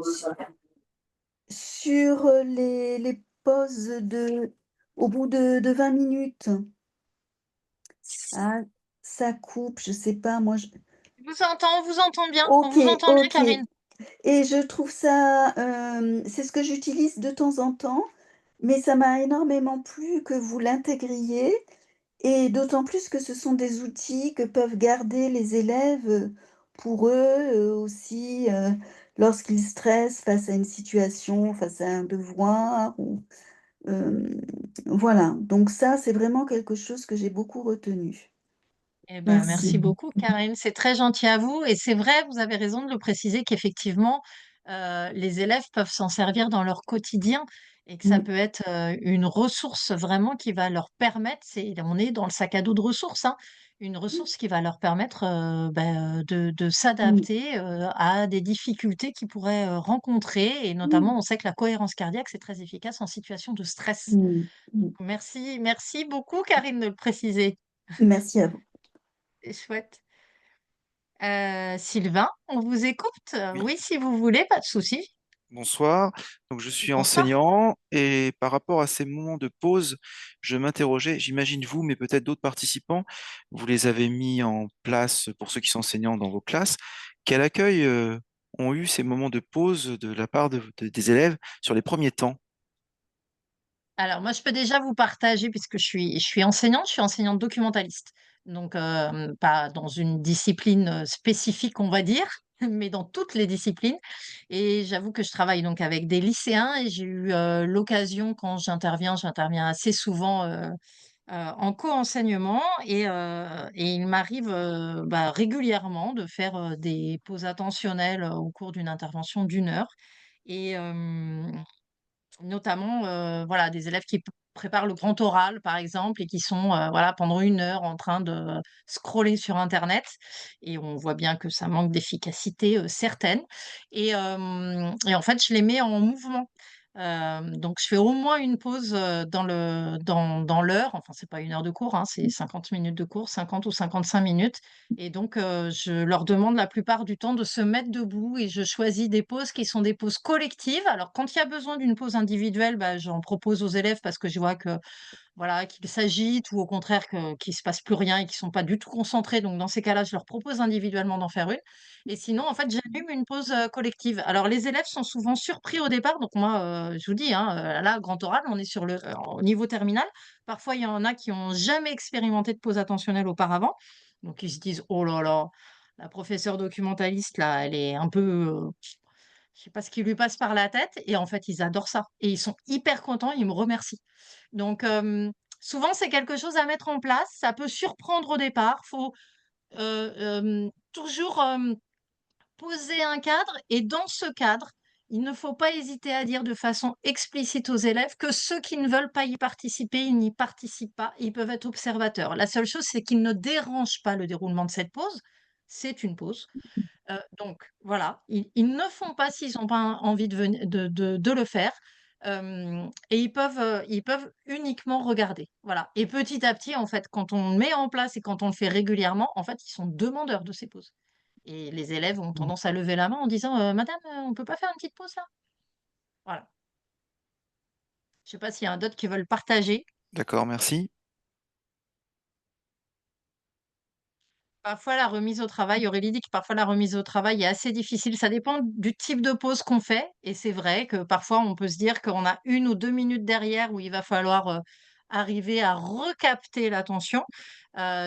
su- sur les pauses au bout de 20 minutes. Ah, ça coupe, je sais pas, moi. On vous entend bien. On Ok, vous entend bien, ok. Karine. Et je trouve ça, c'est ce que j'utilise de temps en temps, mais ça m'a énormément plu que vous l'intégriez. Et d'autant plus que ce sont des outils que peuvent garder les élèves pour eux aussi lorsqu'ils stressent face à une situation, face à un devoir. Voilà, donc ça, c'est vraiment quelque chose que j'ai beaucoup retenu. Eh ben, Merci. merci beaucoup, Karine. C'est très gentil à vous. Et c'est vrai, vous avez raison de le préciser qu'effectivement, les élèves peuvent s'en servir dans leur quotidien et que ça Mm, peut être, une ressource vraiment qui va leur permettre on est dans le sac à dos de ressources, hein. Une ressource qui va leur permettre, de mm, s'adapter, à des difficultés qu'ils pourraient, rencontrer et mm, notamment on sait que la cohérence cardiaque, c'est très efficace en situation de stress. mm, mm. Merci beaucoup Karine de le préciser. Merci à vous. C'est chouette. Sylvain, on vous écoute? Oui, Oui, si vous voulez, pas de souci. bonsoir. Donc, je suis Bonsoir. enseignant et par rapport à ces moments de pause, je m'interrogeais, j'imagine vous, mais peut-être d'autres participants, vous les avez mis en place pour ceux qui sont enseignants dans vos classes. Quel accueil ont eu ces moments de pause de la part des élèves sur les premiers temps? Alors moi, je peux déjà vous partager, puisque je suis enseignante documentaliste. Donc, pas dans une discipline spécifique, on va dire, mais dans toutes les disciplines. Et j'avoue que je travaille donc avec des lycéens et j'ai eu l'occasion, quand j'interviens assez souvent en co-enseignement et il m'arrive régulièrement de faire des pauses attentionnelles au cours d'une intervention d'1 heure. Et, notamment, voilà, des élèves qui préparent le grand oral, par exemple, et qui sont, voilà, pendant 1 heure en train de scroller sur internet et on voit bien que ça manque d'efficacité, certaine et en fait, je les mets en mouvement. Donc je fais au moins une pause, dans l'heure, enfin, c'est pas 1 heure de cours, hein, c'est 50 minutes de cours, 50 ou 55 minutes et donc je leur demande la plupart du temps de se mettre debout et je choisis des pauses qui sont des pauses collectives. Alors quand il y a besoin d'une pause individuelle, bah, j'en propose aux élèves parce que je vois que voilà, qu'ils s'agitent ou au contraire qu'il se passe plus rien et qu'ils sont pas du tout concentrés. Donc dans ces cas-là, je leur propose individuellement d'en faire une. Et sinon, en fait, j'allume une pause collective. Alors les élèves sont souvent surpris au départ. Donc moi, je vous dis, hein, là, grand oral, on est au niveau terminal. Parfois, il y en a qui ont jamais expérimenté de pause attentionnelle auparavant. Donc ils se disent, oh là là, la professeure documentaliste là, elle est un peu, je sais pas ce qui lui passe par la tête. Et en fait, ils adorent ça. Et ils sont hyper contents. Ils me remercient. Donc, souvent, c'est quelque chose à mettre en place. Ça peut surprendre au départ. Faut, toujours, poser un cadre et dans ce cadre, il ne faut pas hésiter à dire de façon explicite aux élèves que ceux qui ne veulent pas y participer, ils n'y participent pas, ils peuvent être observateurs. La seule chose, c'est qu'ils ne dérangent pas le déroulement de cette pause. C'est une pause. Donc voilà, ils ne font pas s'ils n'ont pas envie de le faire, et ils peuvent uniquement regarder, voilà et petit à petit, en fait, quand on le met en place et quand on le fait régulièrement, en fait, ils sont demandeurs de ces pauses et les élèves ont tendance à lever la main en disant: «Madame, on peut pas faire une petite pause là?» Voilà. Je sais pas s'il y en a d'autres qui veulent partager. D'accord, merci. Parfois, la remise au travail, Aurélie dit que parfois la remise au travail est assez difficile. Ça dépend du type de pause qu'on fait. Et c'est vrai que parfois, on peut se dire qu'on a 1 ou 2 minutes derrière où il va falloir arriver à recapter l'attention.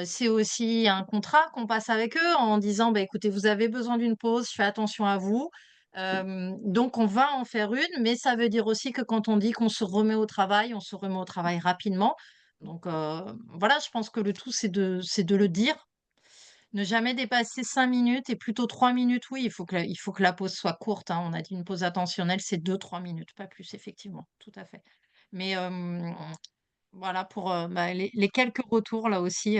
C'est aussi un contrat qu'on passe avec eux en disant, bah, écoutez, vous avez besoin d'une pause, je fais attention à vous. Donc, on va en faire une, mais ça veut dire aussi que quand on dit qu'on se remet au travail, on se remet au travail rapidement. Donc, voilà, je pense que le tout, c'est de le dire ne jamais dépasser 5 minutes et plutôt 3 minutes, oui, il faut que la pause soit courte, hein. On a dit une pause attentionnelle, c'est 2 3 minutes, pas plus, effectivement, tout à fait. Mais, voilà pour, les quelques retours là aussi,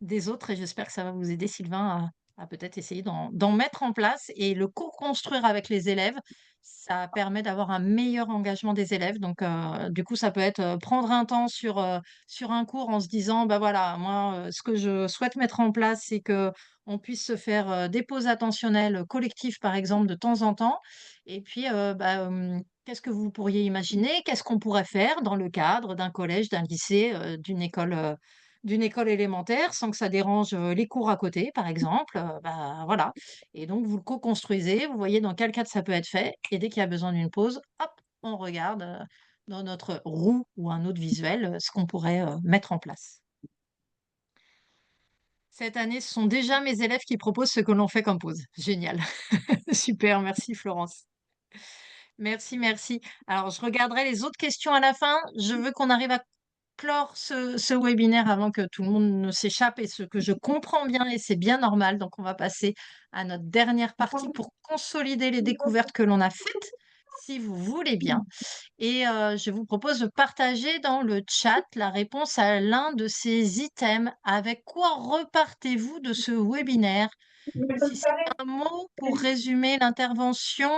des autres et j'espère que ça va vous aider Sylvain à peut-être essayer d'en mettre en place et le co-construire avec les élèves. Ça permet d'avoir un meilleur engagement des élèves donc du coup, ça peut être, prendre un temps sur un cours en se disant: «Bah, voilà, moi, ce que je souhaite mettre en place, c'est que on puisse se faire, des pauses attentionnelles collectives, par exemple, de temps en temps et puis, qu'est-ce que vous pourriez imaginer? Qu'est-ce qu'on pourrait faire dans le cadre d'un collège, d'un lycée, d'une école élémentaire sans que ça dérange, les cours à côté, par exemple, bah, voilà et donc vous le co-construisez, vous voyez dans quel cadre ça peut être fait et dès qu'il y a besoin d'une pause, hop, on regarde, dans notre roue ou un autre visuel, ce qu'on pourrait, mettre en place. Cette année, ce sont déjà mes élèves qui proposent ce que l'on fait comme pause. Génial. Super, merci Florence. Merci, merci. Alors je regarderai les autres questions à la fin. Je veux qu'on arrive à clore ce webinaire avant que tout le monde ne s'échappe et ce que je comprends bien et c'est bien normal. Donc, on va passer à notre dernière partie pour consolider les découvertes que l'on a faites, si vous voulez bien. Et je vous propose de partager dans le chat la réponse à l'un de ces items. Avec quoi repartez-vous de ce webinaire? Si c'est un mot pour résumer l'intervention,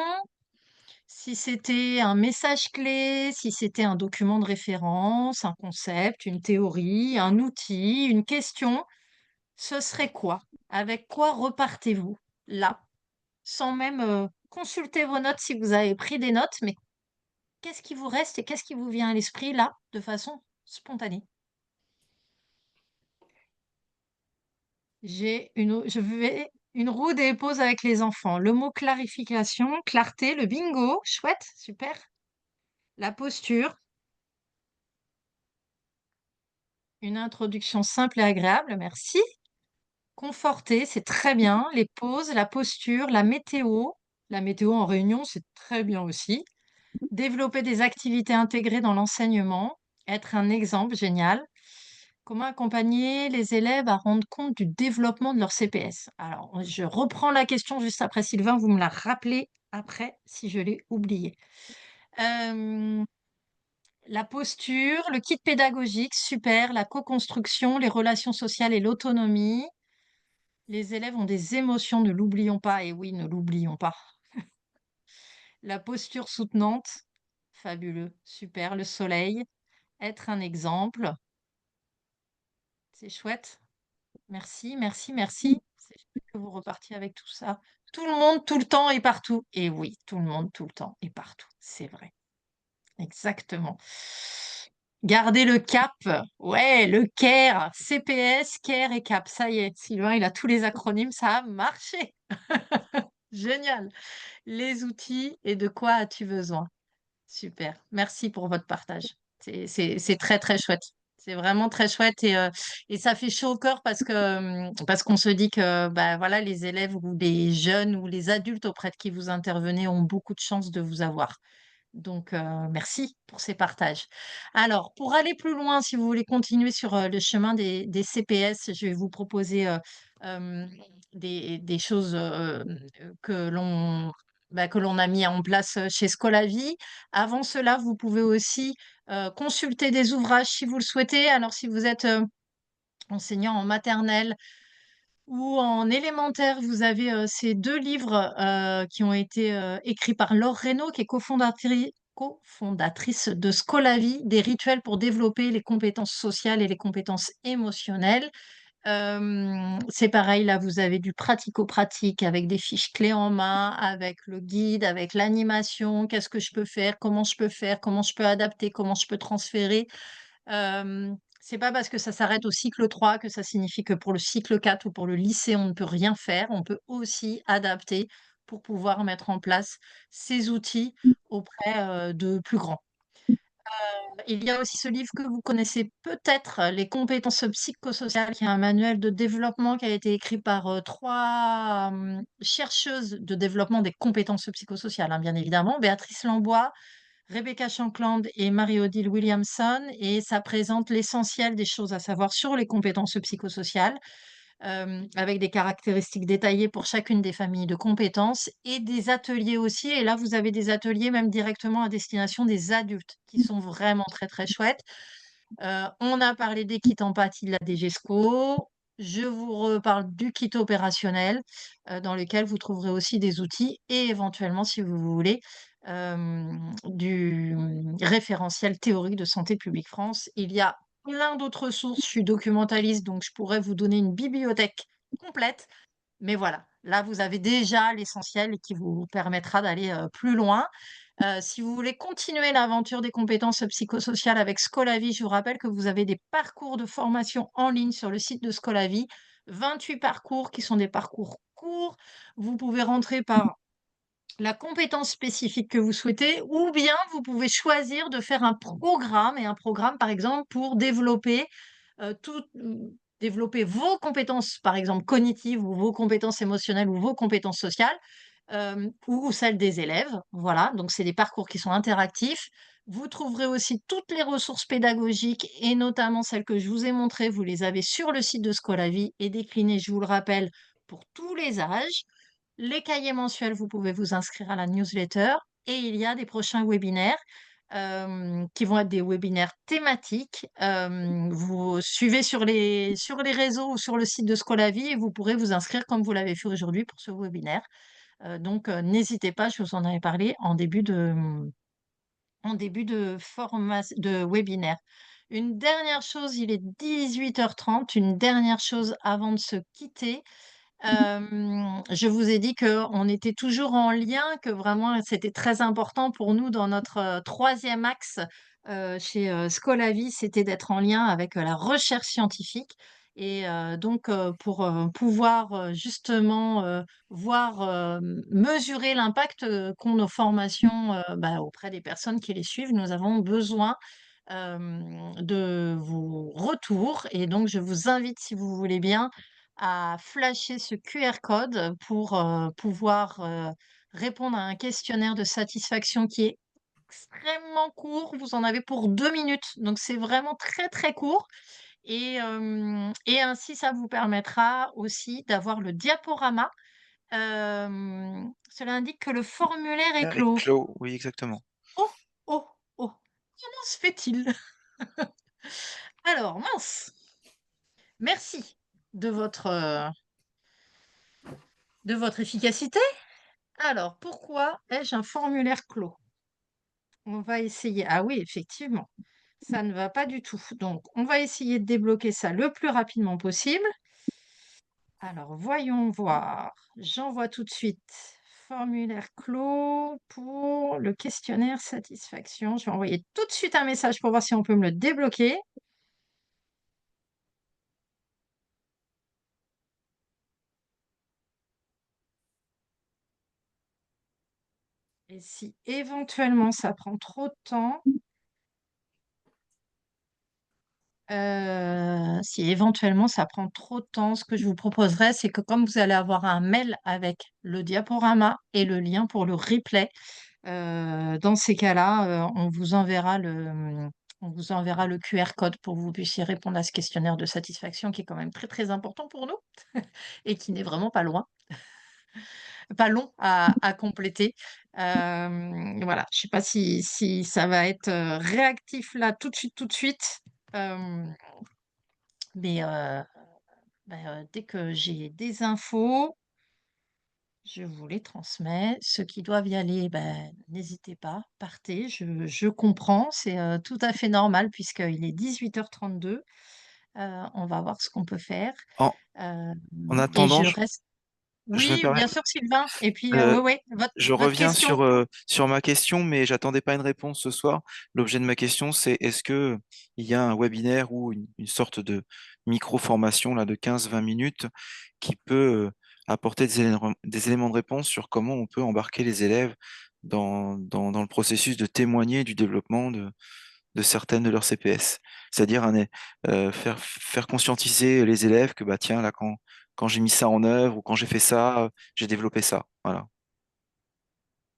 si c'était un message clé, si c'était un document de référence, un concept, une théorie, un outil, une question, ce serait quoi? Avec quoi repartez-vous là? Sans même consulter vos notes si vous avez pris des notes, mais qu'est-ce qui vous reste et qu'est-ce qui vous vient à l'esprit là, de façon spontanée? Je vais une roue des pauses avec les enfants. Le mot clarification, clarté, le bingo, chouette, super. La posture, une introduction simple et agréable, merci. Conforter, c'est très bien. Les pauses, la posture, la météo en réunion, c'est très bien aussi. Développer des activités intégrées dans l'enseignement, être un exemple, génial. Comment accompagner les élèves à rendre compte du développement de leur CPS? Alors, je reprends la question juste après Sylvain, vous me la rappelez après si je l'ai oublié. Euh, la posture, le kit pédagogique, super. La co-construction, les relations sociales et l'autonomie. Les élèves ont des émotions, ne l'oublions pas. Et oui, ne l'oublions pas. La posture soutenante, fabuleux, super. Le soleil, être un exemple, c'est chouette. Merci, merci, merci. C'est chouette que vous repartiez avec tout ça. Tout le monde, tout le temps et partout. Et oui, tout le monde, tout le temps et partout. C'est vrai. Exactement. Garder le cap. Ouais, le CARE. CPS, CARE et CAP. Ça y est, Sylvain, il a tous les acronymes. Ça a marché. Génial. Les outils et de quoi as-tu besoin? Super. Merci pour votre partage. C'est très, très chouette. C'est vraiment très chouette et ça fait chaud au cœur parce qu'on se dit que bah, voilà, les élèves ou les jeunes ou les adultes auprès de qui vous intervenez ont beaucoup de chance de vous avoir. Donc, merci pour ces partages. Alors, pour aller plus loin, si vous voulez continuer sur le chemin des CPS, je vais vous proposer euh, des choses que l'on a mis en place chez Scolavi. Avant cela, vous pouvez aussi consulter des ouvrages si vous le souhaitez. Alors, si vous êtes enseignant en maternelle, ou en élémentaire, vous avez ces deux livres qui ont été écrits par Laure Reynaud, qui est cofondatrice de Scolavi, des rituels pour développer les compétences sociales et les compétences émotionnelles. C'est pareil, là, vous avez du pratico-pratique avec des fiches clés en main, avec le guide, avec l'animation, qu'est-ce que je peux faire, comment je peux adapter, comment je peux transférer. C'est pas parce que ça s'arrête au cycle 3 que ça signifie que pour le cycle 4 ou pour le lycée, on ne peut rien faire. On peut aussi adapter pour pouvoir mettre en place ces outils auprès de plus grands. Il y a aussi ce livre que vous connaissez peut-être, Les compétences psychosociales, qui est un manuel de développement qui a été écrit par trois chercheuses de développement des compétences psychosociales, hein, bien évidemment, Béatrice Lambois, Rebecca Shankland et Marie-Odile Williamson, et ça présente l'essentiel des choses à savoir sur les compétences psychosociales, avec des caractéristiques détaillées pour chacune des familles de compétences et des ateliers aussi. Et là, vous avez des ateliers même directement à destination des adultes qui sont vraiment très, très chouettes. On a parlé des kits empathie de la DGESCO. Je vous reparle du kit opérationnel dans lequel vous trouverez aussi des outils et éventuellement, si vous voulez, du référentiel théorique de Santé publique France. Il y a plein d'autres sources. Je suis documentaliste, donc je pourrais vous donner une bibliothèque complète. Mais voilà, là, vous avez déjà l'essentiel qui vous permettra d'aller plus loin. Si vous voulez continuer l'aventure des compétences psychosociales avec Scolavi, je vous rappelle que vous avez des parcours de formation en ligne sur le site de Scolavi, 28 parcours qui sont des parcours courts. Vous pouvez rentrer par la compétence spécifique que vous souhaitez, ou bien vous pouvez choisir de faire un programme, et un programme, par exemple, pour développer développer vos compétences, par exemple, cognitives, ou vos compétences émotionnelles, ou vos compétences sociales. ou celle des élèves. Voilà, donc c'est des parcours qui sont interactifs. Vous trouverez aussi toutes les ressources pédagogiques et notamment celles que je vous ai montrées. Vous les avez sur le site de Scolavie et déclinées, je vous le rappelle, pour tous les âges. Les cahiers mensuels, vous pouvez vous inscrire à la newsletter et il y a des prochains webinaires qui vont être des webinaires thématiques. Vous suivez sur les réseaux ou sur le site de Scolavie et vous pourrez vous inscrire comme vous l'avez fait aujourd'hui pour ce webinaire. Donc, n'hésitez pas, je vous en avais parlé en début de webinaire. Une dernière chose, il est 18h30, une dernière chose avant de se quitter. Je vous ai dit qu'on était toujours en lien, que vraiment c'était très important pour nous dans notre troisième axe chez Scolavi, c'était d'être en lien avec la recherche scientifique. Et donc, pour pouvoir justement voir, mesurer l'impact qu'ont nos formations auprès des personnes qui les suivent, nous avons besoin de vos retours. Et donc, je vous invite, si vous voulez bien, à flasher ce QR code pour pouvoir répondre à un questionnaire de satisfaction qui est extrêmement court. Vous en avez pour 2 minutes, donc c'est vraiment très très court. Et ainsi, ça vous permettra aussi d'avoir le diaporama. Cela indique que le formulaire est Avec clos. Clos, oui, exactement. Oh, oh, oh, comment se fait-il? Alors, mince, merci de votre efficacité. Alors, pourquoi ai-je un formulaire clos? On va essayer. Ah oui, effectivement, ça ne va pas du tout. Donc, on va essayer de débloquer ça le plus rapidement possible. Alors, voyons voir. J'envoie tout de suite formulaire clos pour le questionnaire satisfaction. Je vais envoyer tout de suite un message pour voir si on peut me le débloquer. Et si éventuellement ça prend trop de temps, si éventuellement ça prend trop de temps, ce que je vous proposerais, c'est que comme vous allez avoir un mail avec le diaporama et le lien pour le replay, dans ces cas-là, on vous enverra le QR code pour que vous puissiez répondre à ce questionnaire de satisfaction qui est quand même très très important pour nous et qui n'est vraiment pas loin, pas long à compléter. Voilà, je ne sais pas si ça va être réactif là tout de suite. Euh, mais dès que j'ai des infos, je vous les transmets. Ceux qui doivent y aller, n'hésitez pas, partez. Je comprends, c'est tout à fait normal puisqu'il est 18h32. On va voir ce qu'on peut faire. En, Euh, en et attendant, je reste. je me Oui, permets, bien sûr, Sylvain. Et puis, euh, oui, oui, je votre reviens question. sur ma question, mais j'attendais pas une réponse ce soir. L'objet de ma question, c'est est-ce que il y a un webinaire ou une sorte de micro-formation là, de 15-20 minutes qui peut apporter des éléments de réponse sur comment on peut embarquer les élèves dans le processus de témoigner du développement de certaines de leurs CPS. C'est-à-dire faire conscientiser les élèves que bah tiens, là, quand j'ai mis ça en œuvre ou quand j'ai fait ça, j'ai développé ça. Voilà.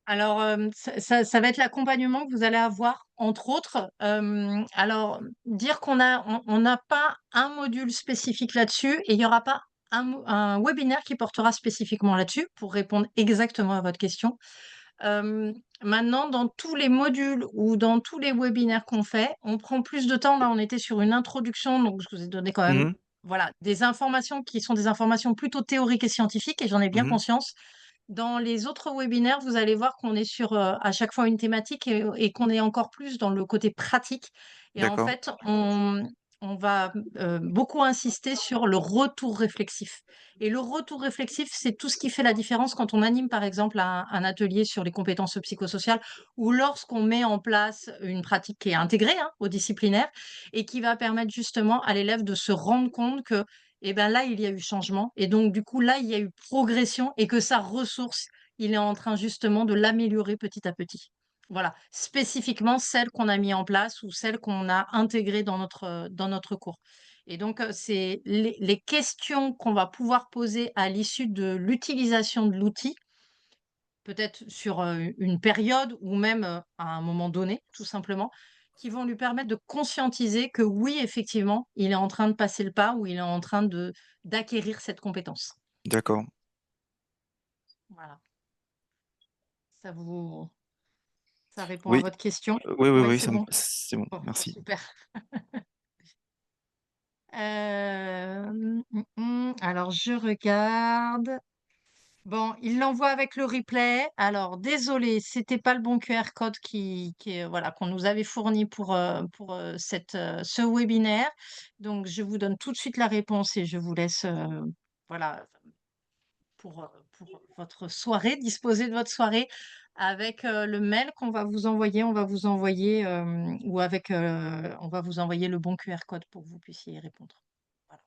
Alors, ça va être l'accompagnement que vous allez avoir, entre autres. Alors, dire on n'a pas un module spécifique là-dessus et il n'y aura pas un webinaire qui portera spécifiquement là-dessus pour répondre exactement à votre question. Maintenant, dans tous les modules ou dans tous les webinaires qu'on fait, on prend plus de temps. Là, on était sur une introduction, donc je vous ai donné quand même Mhm, voilà, des informations qui sont des informations plutôt théoriques et scientifiques, et j'en ai bien mhm, conscience. Dans les autres webinaires, vous allez voir qu'on est sur à chaque fois une thématique et qu'on est encore plus dans le côté pratique. Et en d'accord. fait, on va beaucoup insister sur le retour réflexif. Et le retour réflexif, c'est tout ce qui fait la différence quand on anime, par exemple, un atelier sur les compétences psychosociales ou lorsqu'on met en place une pratique qui est intégrée au disciplinaire et qui va permettre justement à l'élève de se rendre compte que et ben là, il y a eu changement. Et donc, du coup, là, il y a eu progression et que sa ressource, il est en train justement de l'améliorer petit à petit. Voilà, spécifiquement celle qu'on a mis en place ou celle qu'on a intégrée dans notre cours. Et donc, c'est les questions qu'on va pouvoir poser à l'issue de l'utilisation de l'outil peut-être sur une période ou même à un moment donné, tout simplement, qui vont lui permettre de conscientiser que oui, effectivement, il est en train de passer le pas ou il est en train d'acquérir cette compétence. D'accord. Voilà. Ça vous, ça répond à Oui, votre question? oui, oui, Oui, oui, c'est bon. c'est bon, Bon, bon, merci. super. Alors, je regarde. Bon, il l'envoie avec le replay. Alors, désolé, c'était pas le bon QR code voilà, qu'on nous avait fourni pour ce webinaire. Donc, je vous donne tout de suite la réponse et je vous laisse, voilà, pour votre soirée, disposer de votre soirée avec le mail qu'on va vous envoyer. On va vous envoyer ou avec, on va vous envoyer le bon QR code pour que vous puissiez y répondre. Voilà.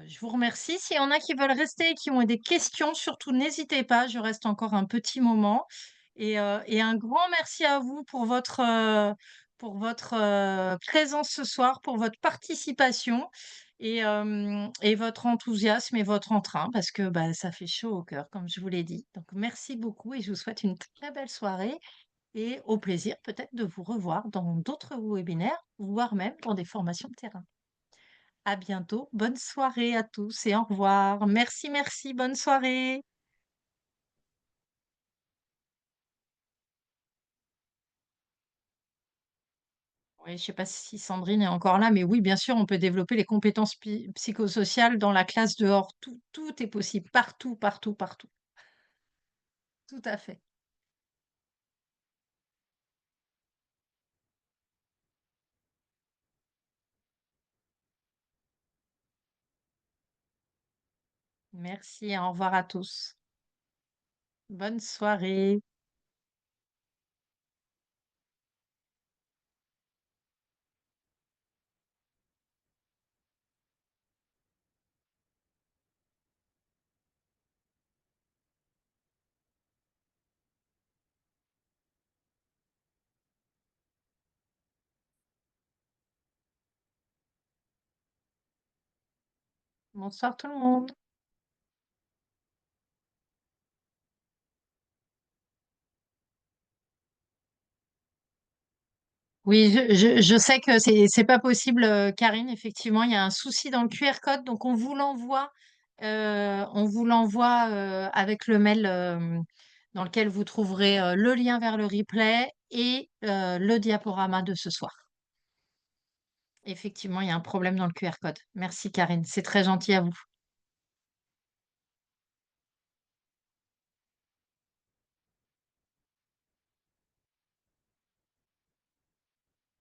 Je vous remercie. S'il y en a qui veulent rester et qui ont des questions, surtout n'hésitez pas, je reste encore un petit moment. Et un grand merci à vous pour votre présence ce soir, pour votre participation et votre enthousiasme et votre entrain, parce que bah, ça fait chaud au cœur, comme je vous l'ai dit. Donc merci beaucoup et je vous souhaite une très belle soirée et au plaisir peut-être de vous revoir dans d'autres webinaires, voire même dans des formations de terrain. À bientôt. Bonne soirée à tous et au revoir. Merci, merci. Bonne soirée. Oui, je ne sais pas si Sandrine est encore là, mais oui, bien sûr, on peut développer les compétences psychosociales dans la classe dehors. Tout est possible, partout, partout, partout. Tout à fait. Merci, au revoir à tous. Bonne soirée. Bonsoir tout le monde. Oui, je sais que c'est pas possible, Karine. Effectivement, il y a un souci dans le QR code, donc on vous l'envoie avec le mail dans lequel vous trouverez le lien vers le replay et le diaporama de ce soir. Effectivement, il y a un problème dans le QR code. Merci, Karine. C'est très gentil à vous.